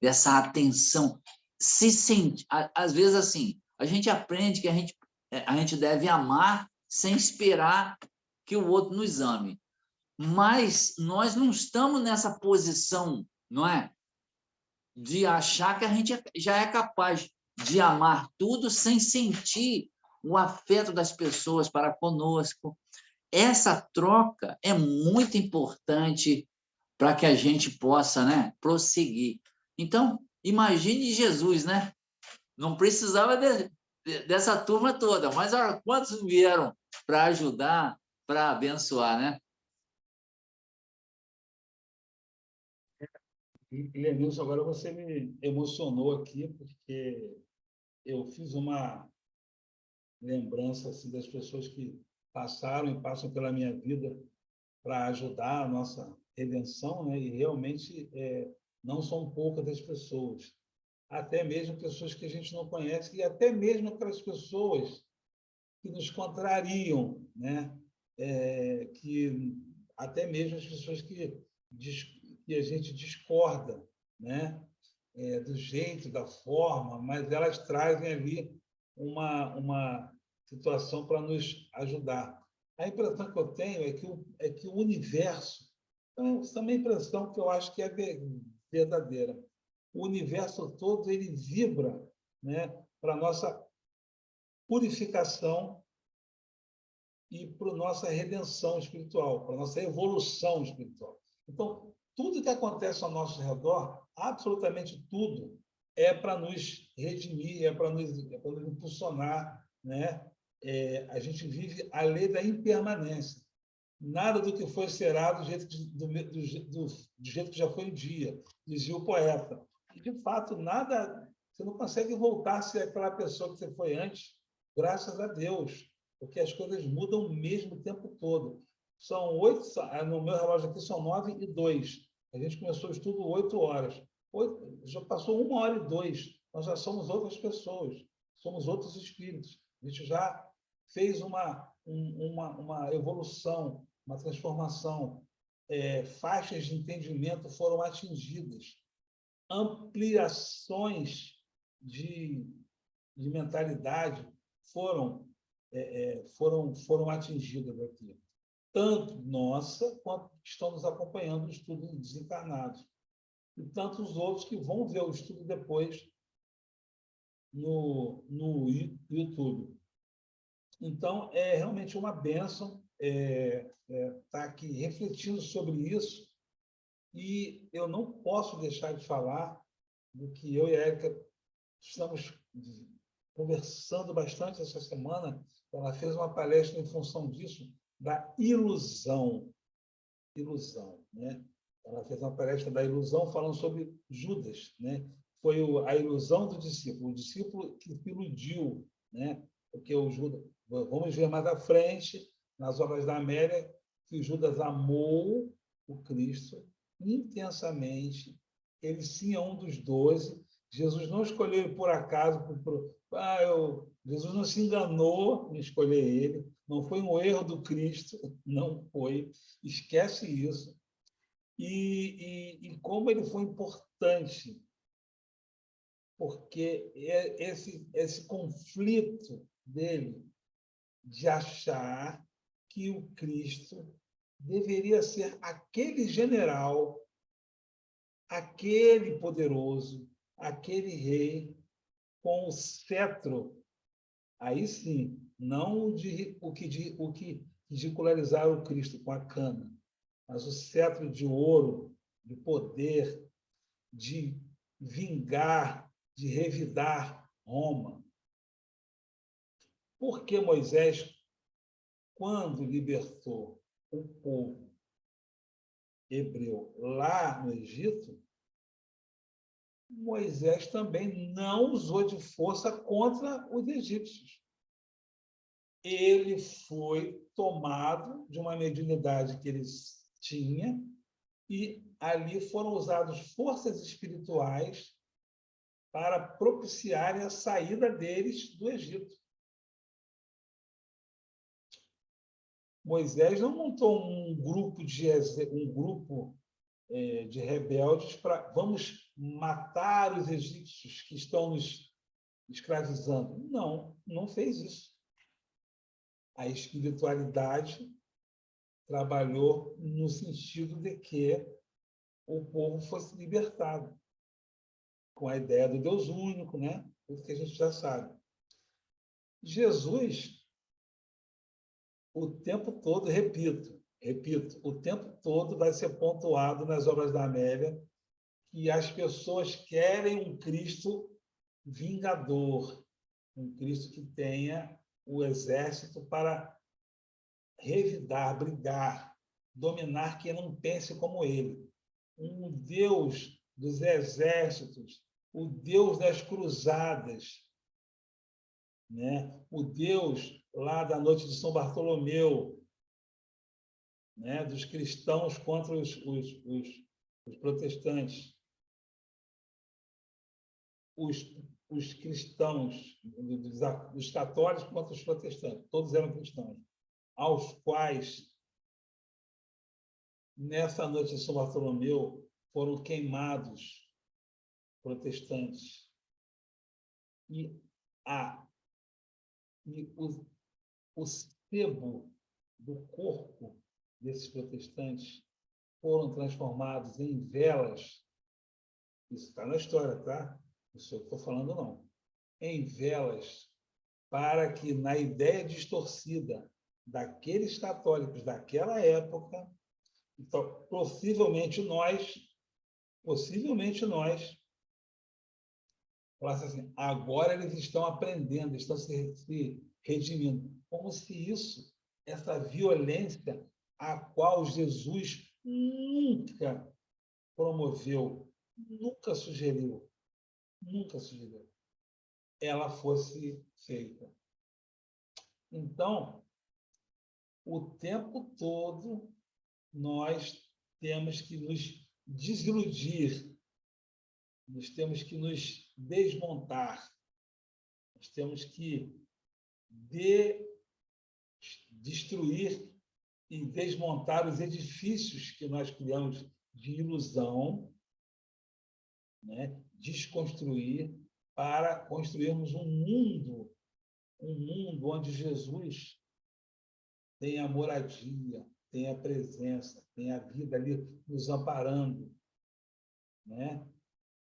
B: Dessa atenção. Se sente, às vezes, assim, a gente aprende que a gente deve amar sem esperar que o outro nos ame. Mas nós não estamos nessa posição, não é? De achar que a gente já é capaz de amar tudo sem sentir o afeto das pessoas para conosco. Essa troca é muito importante para que a gente possa, né, prosseguir. Então, imagine Jesus, né? Não precisava dessa turma toda, mas olha, quantos vieram para ajudar, para abençoar, né?
A: E, Lenilson, agora você me emocionou aqui, porque eu fiz uma lembrança assim, das pessoas que passaram e passam pela minha vida para ajudar a nossa redenção, né? E realmente não são poucas as pessoas, até mesmo pessoas que a gente não conhece, e até mesmo aquelas pessoas que nos contrariam, né? Que até mesmo as pessoas que a gente discorda, né? Do jeito, da forma, mas elas trazem ali uma situação para nos ajudar. A impressão que eu tenho é que o universo, essa é uma impressão que eu acho que é verdadeira. O universo todo ele vibra, né, para a nossa purificação e para a nossa redenção espiritual, para a nossa evolução espiritual. Então, tudo que acontece ao nosso redor, absolutamente tudo, é para nos redimir, é para nos impulsionar, né? A gente vive a lei da impermanência. Nada do que foi será do jeito que já foi um dia, dizia o poeta. E, de fato, nada, você não consegue voltar a ser aquela pessoa que você foi antes, graças a Deus, porque as coisas mudam mesmo o tempo todo. São 8, no meu relógio aqui são 9h02. A gente começou o estudo 8 horas. Já passou 1h02. Nós já somos outras pessoas, somos outros espíritos. A gente já fez uma evolução, uma transformação. Faixas de entendimento foram atingidas. Ampliações de mentalidade foram atingidas aqui. Tanto nossa, quanto que estão nos acompanhando no estudo Desencarnados. E tantos outros que vão ver o estudo depois no YouTube. Então, é realmente uma bênção estar aqui refletindo sobre isso, e eu não posso deixar de falar do que eu e a Érica estamos conversando bastante essa semana. Ela fez uma palestra em função disso, da ilusão. Ilusão, né? Ela fez uma palestra da ilusão falando sobre Judas, né? Foi a ilusão do discípulo, o discípulo que iludiu, né? Porque o Judas, vamos ver mais à frente, nas obras da Amélia, que o Judas amou o Cristo intensamente. Ele sim é um dos 12. Jesus não escolheu ele por acaso. Jesus não se enganou em escolher ele. Não foi um erro do Cristo, não foi. Esquece isso. E como ele foi importante, porque esse conflito dele de achar que o Cristo deveria ser aquele general, aquele poderoso, aquele rei com o cetro, aí sim, não o que ridicularizaram o Cristo com a cana, mas o cetro de ouro, de poder, de vingar, de revidar Roma. Porque Moisés, quando libertou o povo hebreu lá no Egito, Moisés também não usou de força contra os egípcios. Ele foi tomado de uma mediunidade que eles tinham, e ali foram usadas forças espirituais para propiciarem a saída deles do Egito. Moisés não montou um grupo de rebeldes para vamos matar os egípcios que estão nos escravizando. Não, não fez isso. A espiritualidade trabalhou no sentido de que o povo fosse libertado, com a ideia do Deus único, né? Tudo que a gente já sabe. Jesus, o tempo todo, repito, o tempo todo vai ser pontuado nas obras da Amélia que as pessoas querem um Cristo vingador, um Cristo que tenha o exército para revidar, brigar, dominar quem não pense como ele. Um Deus dos exércitos, o Deus das cruzadas, né? O Deus lá da noite de São Bartolomeu, né? Dos cristãos contra os protestantes. Os cristãos, dos católicos contra os protestantes, todos eram cristãos, aos quais, nessa noite de São Bartolomeu, foram queimados protestantes. E o sebo do corpo desses protestantes foram transformados em velas. Isso está na história, tá? Isso eu estou falando, não. Em velas, para que, na ideia distorcida daqueles católicos daquela época. Então, possivelmente nós, falasse assim, agora eles estão aprendendo, estão se redimindo. Como se isso, essa violência a qual Jesus nunca promoveu, nunca sugeriu, ela fosse feita. Então, o tempo todo, nós temos que nos desiludir, nós temos que nos desmontar, nós temos que destruir e desmontar os edifícios que nós criamos de ilusão, né? Desconstruir para construirmos um mundo onde Jesus tem a moradia, tem a presença, tem a vida ali nos amparando, né?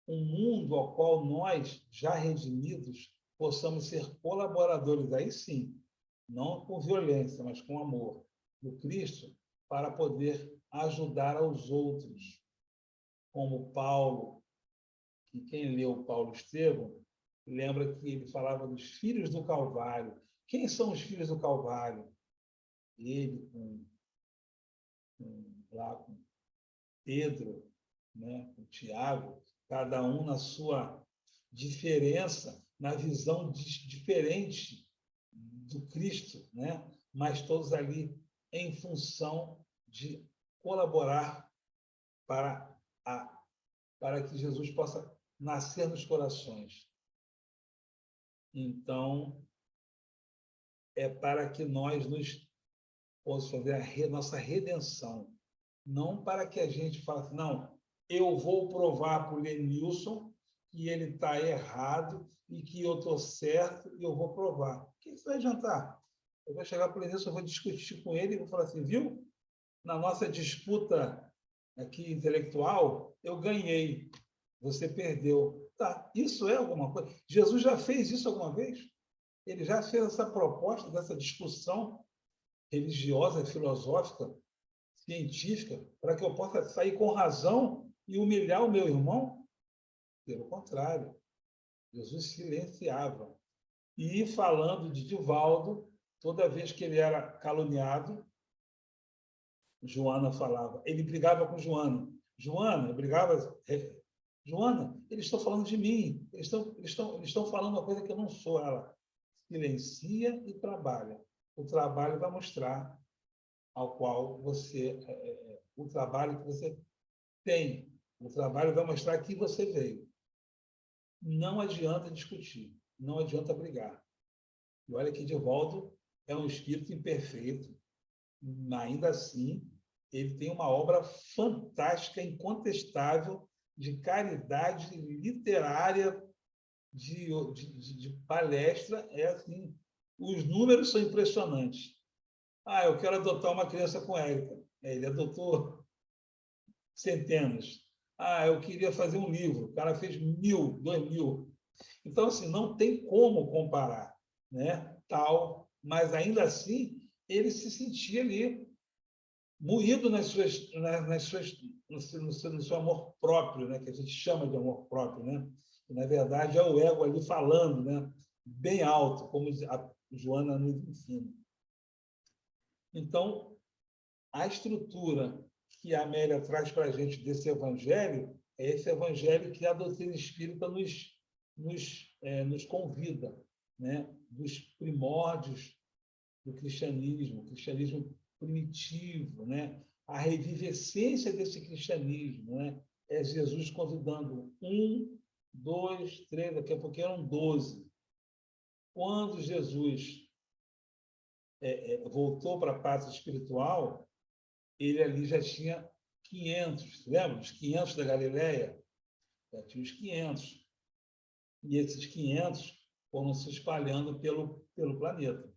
A: Um mundo ao qual nós, já redimidos, possamos ser colaboradores, aí sim, não com violência, mas com amor, do Cristo, para poder ajudar aos outros. Como Paulo, que quem leu Paulo Estevão, lembra que ele falava dos filhos do Calvário. Quem são os filhos do Calvário? Ele com Pedro, né, com Tiago, cada um na sua diferença, na visão diferente do Cristo, né? Mas todos ali em função de colaborar para que Jesus possa nascer nos corações. Então, é para que nós possamos fazer a nossa redenção, não para que a gente fale assim, não, eu vou provar para o Lenilson que ele está errado e que eu estou certo e eu vou provar. O que isso vai adiantar? Eu vou chegar para o Lenilson, eu vou discutir com ele e vou falar assim, viu? Na nossa disputa aqui intelectual, eu ganhei, você perdeu. Tá, isso é alguma coisa? Jesus já fez isso alguma vez? Ele já fez essa proposta, dessa discussão religiosa, filosófica, científica, para que eu possa sair com razão e humilhar o meu irmão? Pelo contrário, Jesus silenciava. E falando de Divaldo, toda vez que ele era caluniado, Joana falava, ele brigava com Joana. Joana, eu brigava, Joana, eles estão falando de mim, eles estão falando uma coisa que eu não sou. Ela silencia e trabalha. O trabalho vai mostrar ao qual você, o trabalho que você tem, o trabalho vai mostrar que você veio. Não adianta discutir, não adianta brigar. E olha que Divaldo é um espírito imperfeito, ainda assim, ele tem uma obra fantástica, incontestável, de caridade literária, de palestra. É assim, os números são impressionantes. Eu quero adotar uma criança com Érica. Ele adotou centenas. Eu queria fazer um livro. O cara fez 1.000, 2.000. Então, assim, não tem como comparar, né? Tal, mas ainda assim ele se sentia ali moído no seu amor próprio, né? Que a gente chama de amor próprio, né? E, na verdade, é o ego ali falando, né? Bem alto, como a Joana nos ensina. Então, a estrutura que a Amélia traz para a gente desse evangelho é esse evangelho que a doutrina espírita nos convida, né? Dos primórdios do cristianismo, o cristianismo primitivo, né? A revivescência desse cristianismo, né? É Jesus convidando 1, 2, 3, daqui a pouco eram 12. Quando Jesus voltou para a pátria espiritual, ele ali já tinha 500, lembra? Os 500 da Galileia? Já tinha os 500. E esses 500 foram se espalhando pelo planeta.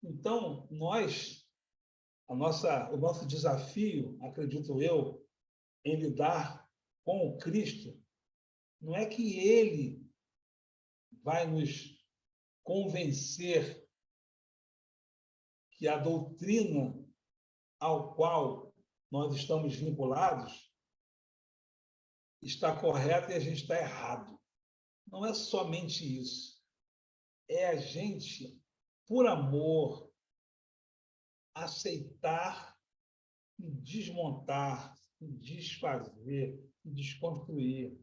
A: Então, o nosso desafio, acredito eu, em lidar com o Cristo, não é que ele vai nos convencer que a doutrina ao qual nós estamos vinculados está correta e a gente está errado. Não é somente isso. É a gente, por amor, aceitar e desmontar, e desfazer, e desconstruir,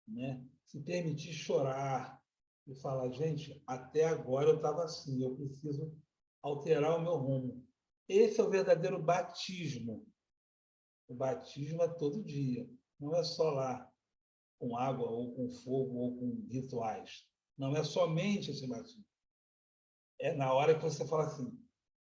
A: né? Se permitir chorar e falar, gente, até agora eu estava assim, eu preciso alterar o meu rumo. Esse é o verdadeiro batismo. O batismo é todo dia, não é só lá com água, ou com fogo, ou com rituais. Não é somente esse batismo. É na hora que você fala assim,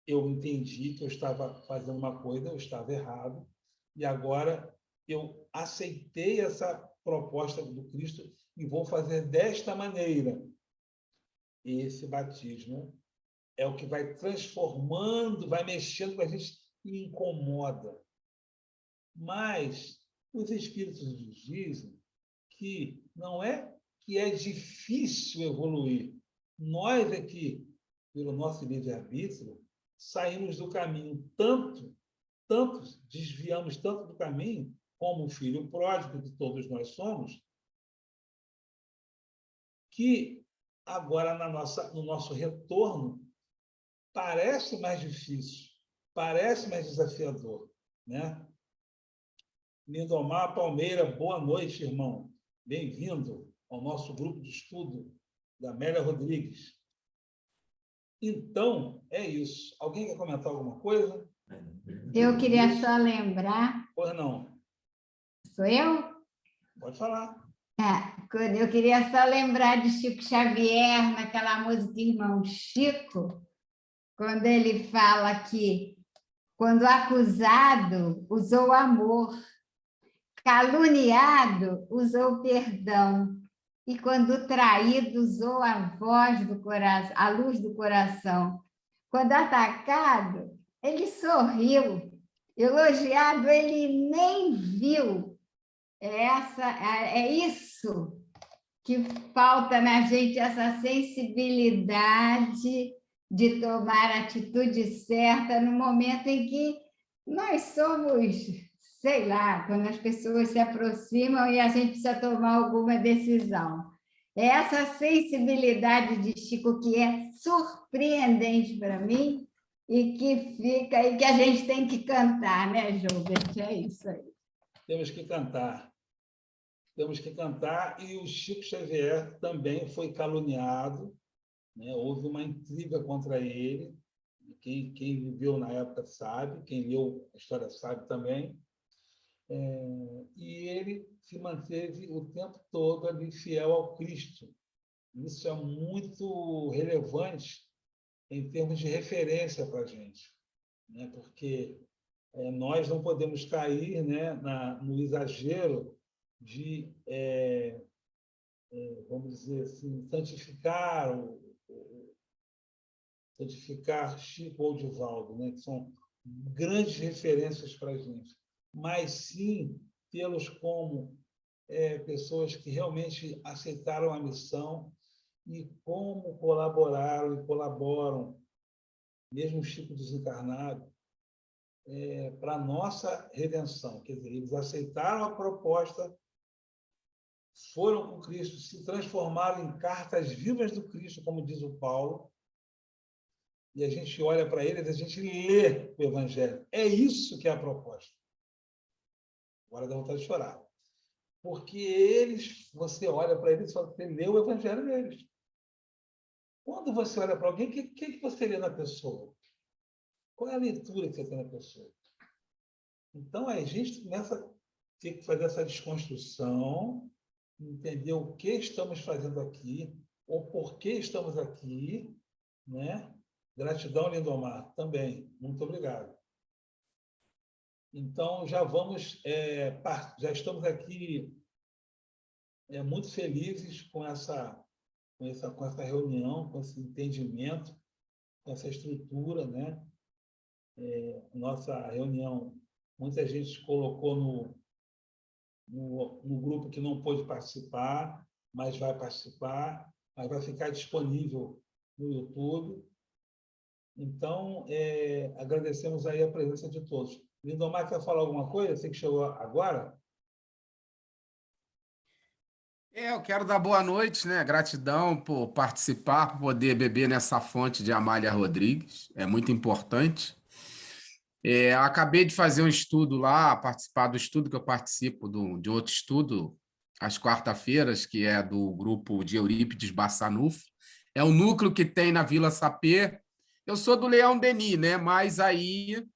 A: eu entendi que eu estava fazendo uma coisa, eu estava errado, e agora eu aceitei essa proposta do Cristo e vou fazer desta maneira. Esse batismo é o que vai transformando, vai mexendo com a gente e incomoda. Mas os Espíritos nos dizem que não é que é difícil evoluir. Nós é que, pelo nosso livre-arbítrio, saímos do caminho desviamos tanto do caminho, como o filho pródigo que todos nós somos, que agora no nosso retorno parece mais difícil, parece mais desafiador, né? Lindomar Palmeira, boa noite, irmão. Bem-vindo ao nosso grupo de estudo da Amélia Rodrigues. Então, é isso. Alguém quer comentar alguma coisa?
E: Eu queria só lembrar.
A: Pois não.
E: Sou eu?
A: Pode falar.
E: Eu queria só lembrar de Chico Xavier, naquela música Irmão Chico, quando ele fala que quando acusado usou amor, caluniado usou perdão, e quando traído usou a voz do coração, a luz do coração. Quando atacado, ele sorriu, elogiado, ele nem viu. É isso que falta na gente, essa sensibilidade de tomar a atitude certa no momento em que nós somos, sei lá, quando as pessoas se aproximam e a gente precisa tomar alguma decisão. É essa sensibilidade de Chico que é surpreendente para mim e que a gente tem que cantar, né, Gilbert? É isso aí.
A: Temos que cantar. Temos que cantar, e o Chico Xavier também foi caluniado, né? Houve uma intriga contra ele, quem viveu na época sabe, quem leu a história sabe também, e ele se manteve o tempo todo ali fiel ao Cristo. Isso é muito relevante em termos de referência para a gente, né? Porque nós não podemos cair, né, no exagero de, vamos dizer assim, santificar Chico ou Divaldo, né, que são grandes referências para a gente, mas sim tê-los como pessoas que realmente aceitaram a missão e como colaboraram e colaboram, mesmo Chico desencarnado, para a nossa redenção. Quer dizer, eles aceitaram a proposta, foram com Cristo, se transformaram em cartas vivas do Cristo, como diz o Paulo, e a gente olha para eles, a gente lê o Evangelho. É isso que é a proposta. Agora dá vontade de chorar. Porque eles, você olha para eles e fala, você lê o Evangelho deles. Quando você olha para alguém, o que você lê na pessoa? Qual é a leitura que você tem na pessoa? Então, a gente começa a ter que fazer essa desconstrução, entender o que estamos fazendo aqui, ou por que estamos aqui, né? Gratidão, Lindomar, também. Muito obrigado. Então, já estamos aqui muito felizes com essa reunião, com esse entendimento, com essa estrutura, né? Nossa reunião, muita gente colocou no grupo que não pôde participar, mas vai participar, mas vai ficar disponível no YouTube. Então, agradecemos aí a presença de todos. Lindomar, quer falar alguma coisa? Você que chegou agora?
F: Eu quero dar boa noite, né? Gratidão por participar, por poder beber nessa fonte de Amália Rodrigues. É muito importante. Acabei de fazer um estudo lá, participar do estudo que eu participo de outro estudo, às quarta-feiras, que é do grupo de Eurípides Barçanufo. É um núcleo que tem na Vila Sapê. Eu sou do Leão Denis, né? Mas aí,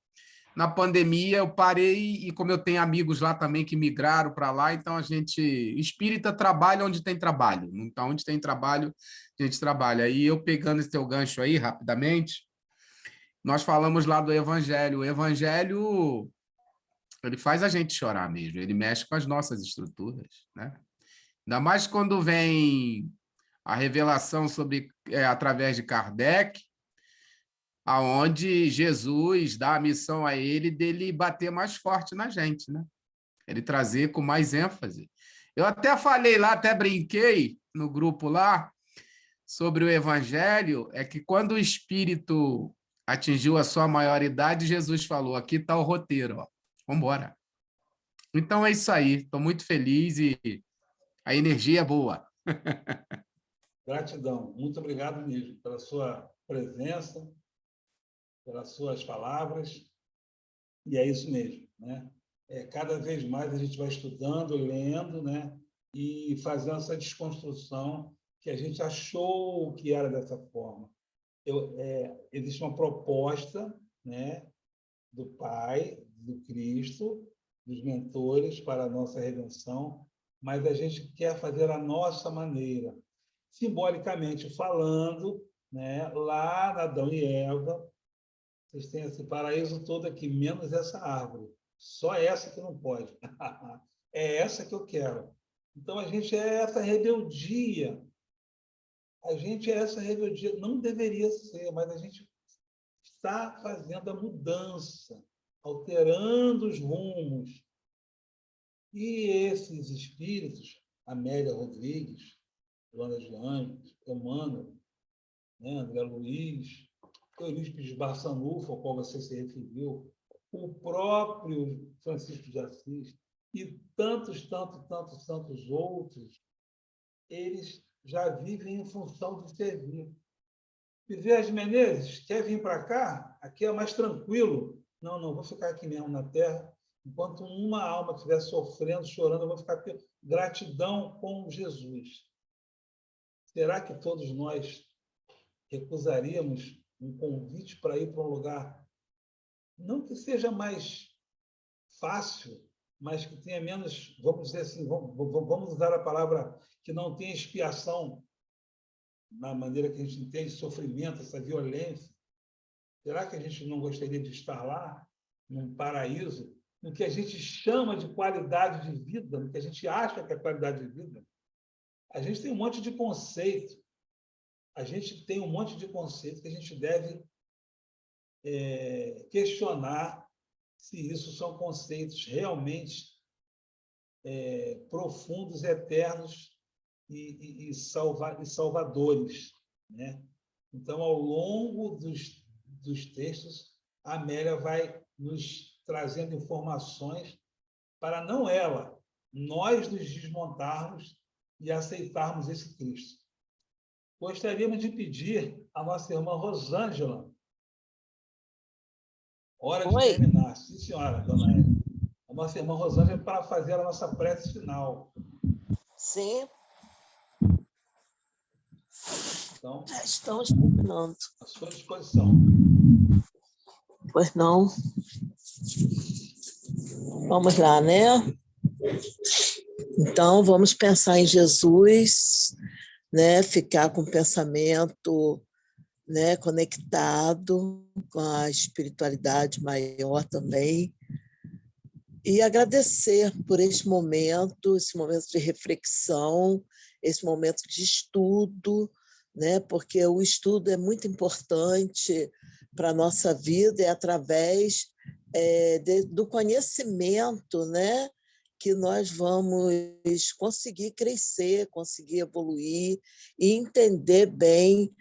F: na pandemia, eu parei, e como eu tenho amigos lá também que migraram para lá, então a gente, espírita, trabalha onde tem trabalho. Então, onde tem trabalho, a gente trabalha. E eu pegando esse teu gancho aí, rapidamente, nós falamos lá do Evangelho. O Evangelho, ele faz a gente chorar mesmo, ele mexe com as nossas estruturas, né? Ainda mais quando vem a revelação através de Kardec, aonde Jesus dá a missão a ele dele bater mais forte na gente, né? Ele trazer com mais ênfase. Eu até falei lá, até brinquei no grupo lá, sobre o Evangelho, é que quando o Espírito atingiu a sua maioridade, Jesus falou, aqui está o roteiro, ó. Vamos embora. Então é isso aí, estou muito feliz e a energia é boa.
A: Gratidão. Muito obrigado mesmo pela sua presença, pelas suas palavras. E é isso mesmo, né? Cada vez mais a gente vai estudando, lendo, né? E fazendo essa desconstrução que a gente achou que era dessa forma. Existe uma proposta, né, do Pai, do Cristo, dos mentores para a nossa redenção, mas a gente quer fazer a nossa maneira, simbolicamente falando, né, lá na Adão e Eva, vocês têm esse paraíso todo aqui, menos essa árvore. Só essa que não pode. É essa que eu quero. Então, a gente é essa rebeldia. A gente é essa rebeldia. Não deveria ser, mas a gente está fazendo a mudança, alterando os rumos. E esses espíritos, Amélia Rodrigues, Joana de Anjos, Emmanuel, né, André Luiz, Eurípides Barçanufo, ao qual você se referiu, o próprio Francisco de Assis e tantos outros, eles já vivem em função de servir. Viver Menezes, quer vir para cá? Aqui é mais tranquilo. Não, vou ficar aqui mesmo na Terra. Enquanto uma alma estiver sofrendo, chorando, eu vou ficar aqui. Gratidão com Jesus. Será que todos nós recusaríamos um convite para ir para um lugar, não que seja mais fácil, mas que tenha menos, vamos dizer assim, vamos usar a palavra, que não tenha expiação, na maneira que a gente entende, sofrimento, essa violência? Será que a gente não gostaria de estar lá, num paraíso, no que a gente chama de qualidade de vida, no que a gente acha que é qualidade de vida? A gente tem um monte de conceito. A gente tem um monte de conceitos que a gente deve questionar se isso são conceitos realmente profundos, eternos e salvadores, né? Então, ao longo dos textos, a Amélia vai nos trazendo informações para nós nos desmontarmos e aceitarmos esse Cristo. Gostaríamos de pedir à nossa irmã Rosângela, hora de terminar. Sim, senhora, dona Érica. A nossa irmã Rosângela, para fazer a nossa prece final.
D: Sim.
A: Então,
D: Já estamos terminando.
A: à sua disposição.
D: Pois não. Vamos lá, né? Então, vamos pensar em Jesus, né? Ficar com o pensamento, né, conectado com a espiritualidade maior também. E agradecer por esse momento de reflexão, esse momento de estudo, né? Porque o estudo é muito importante para a nossa vida, é através do conhecimento, né? Que nós vamos conseguir crescer, conseguir evoluir e entender bem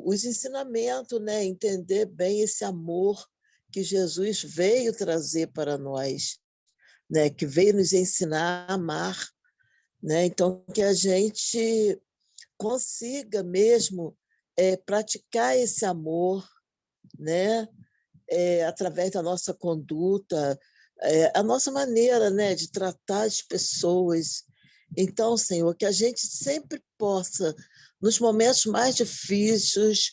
D: os ensinamentos, né? Entender bem esse amor que Jesus veio trazer para nós, né? Que veio nos ensinar a amar, né? Então, que a gente consiga mesmo praticar esse amor, né? Através da nossa conduta, a nossa maneira, né? De tratar as pessoas. Então, Senhor, que a gente sempre possa, nos momentos mais difíceis,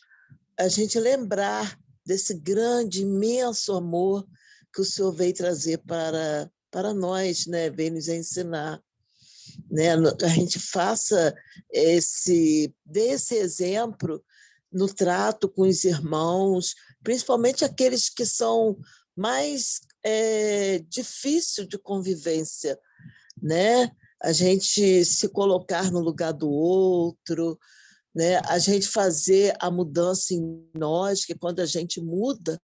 D: a gente lembrar desse grande, imenso amor que o Senhor veio trazer para nós, né? Veio nos ensinar. Né? A gente faça dê esse exemplo no trato com os irmãos, principalmente aqueles que são mais difíceis de convivência, né? A gente se colocar no lugar do outro, né? A gente fazer a mudança em nós, que quando a gente muda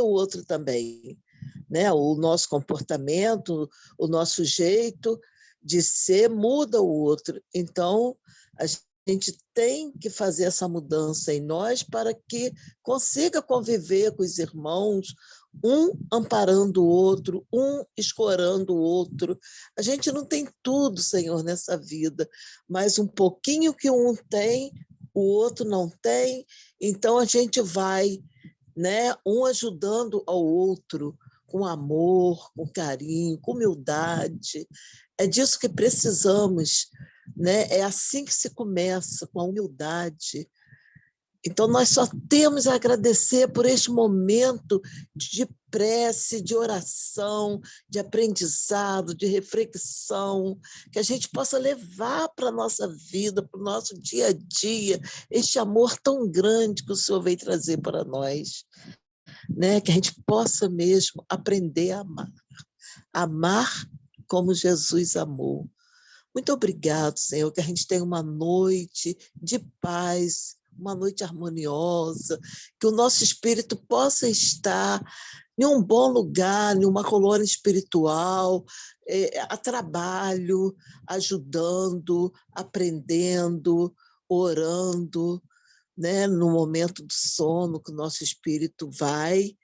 D: o outro também, né? O nosso comportamento, o nosso jeito de ser muda o outro. Então, a gente tem que fazer essa mudança em nós para que consiga conviver com os irmãos, um amparando o outro, um escorando o outro. A gente não tem tudo, Senhor, nessa vida, mas um pouquinho que um tem, o outro não tem, então a gente vai, né, um ajudando ao outro, com amor, com carinho, com humildade. É disso que precisamos, né? É assim que se começa, com a humildade. Então, nós só temos a agradecer por este momento de prece, de oração, de aprendizado, de reflexão, que a gente possa levar para a nossa vida, para o nosso dia a dia, este amor tão grande que o Senhor veio trazer para nós, né? Que a gente possa mesmo aprender a amar. Amar como Jesus amou. Muito obrigado, Senhor, que a gente tenha uma noite de paz, uma noite harmoniosa, que o nosso espírito possa estar em um bom lugar, em uma colônia espiritual, a trabalho, ajudando, aprendendo, orando, né? No momento do sono, que o nosso espírito vai,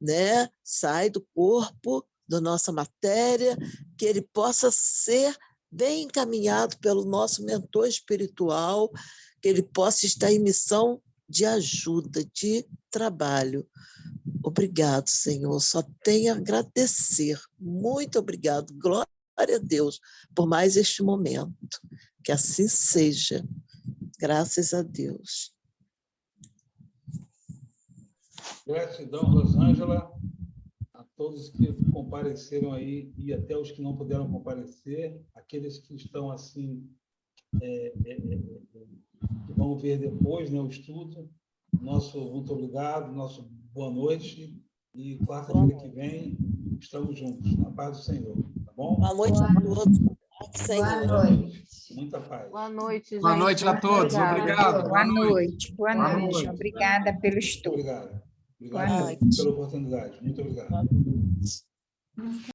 D: né? Sai do corpo, da nossa matéria, que ele possa ser bem encaminhado pelo nosso mentor espiritual, que ele possa estar em missão de ajuda, de trabalho. Obrigado, Senhor. Só tenho a agradecer. Muito obrigado. Glória a Deus por mais este momento. Que assim seja. Graças a Deus.
A: Gratidão, Rosângela, a todos que compareceram aí e até os que não puderam comparecer, aqueles que estão assim, que vão ver depois, né, o estudo. Nosso muito obrigado, nosso boa noite, e quarta-feira que vem estamos juntos, na paz do Senhor, tá bom?
D: Boa noite a todos.
E: Boa noite.
A: Muita paz.
C: Boa noite, gente.
F: Boa noite a todos. Obrigado.
E: Boa noite. Boa
F: Boa
E: noite.
F: noite.
E: Obrigada pelo
A: Muito
E: estudo.
A: obrigado.
E: Boa
A: Obrigado
E: noite.
A: pela oportunidade. Muito obrigado.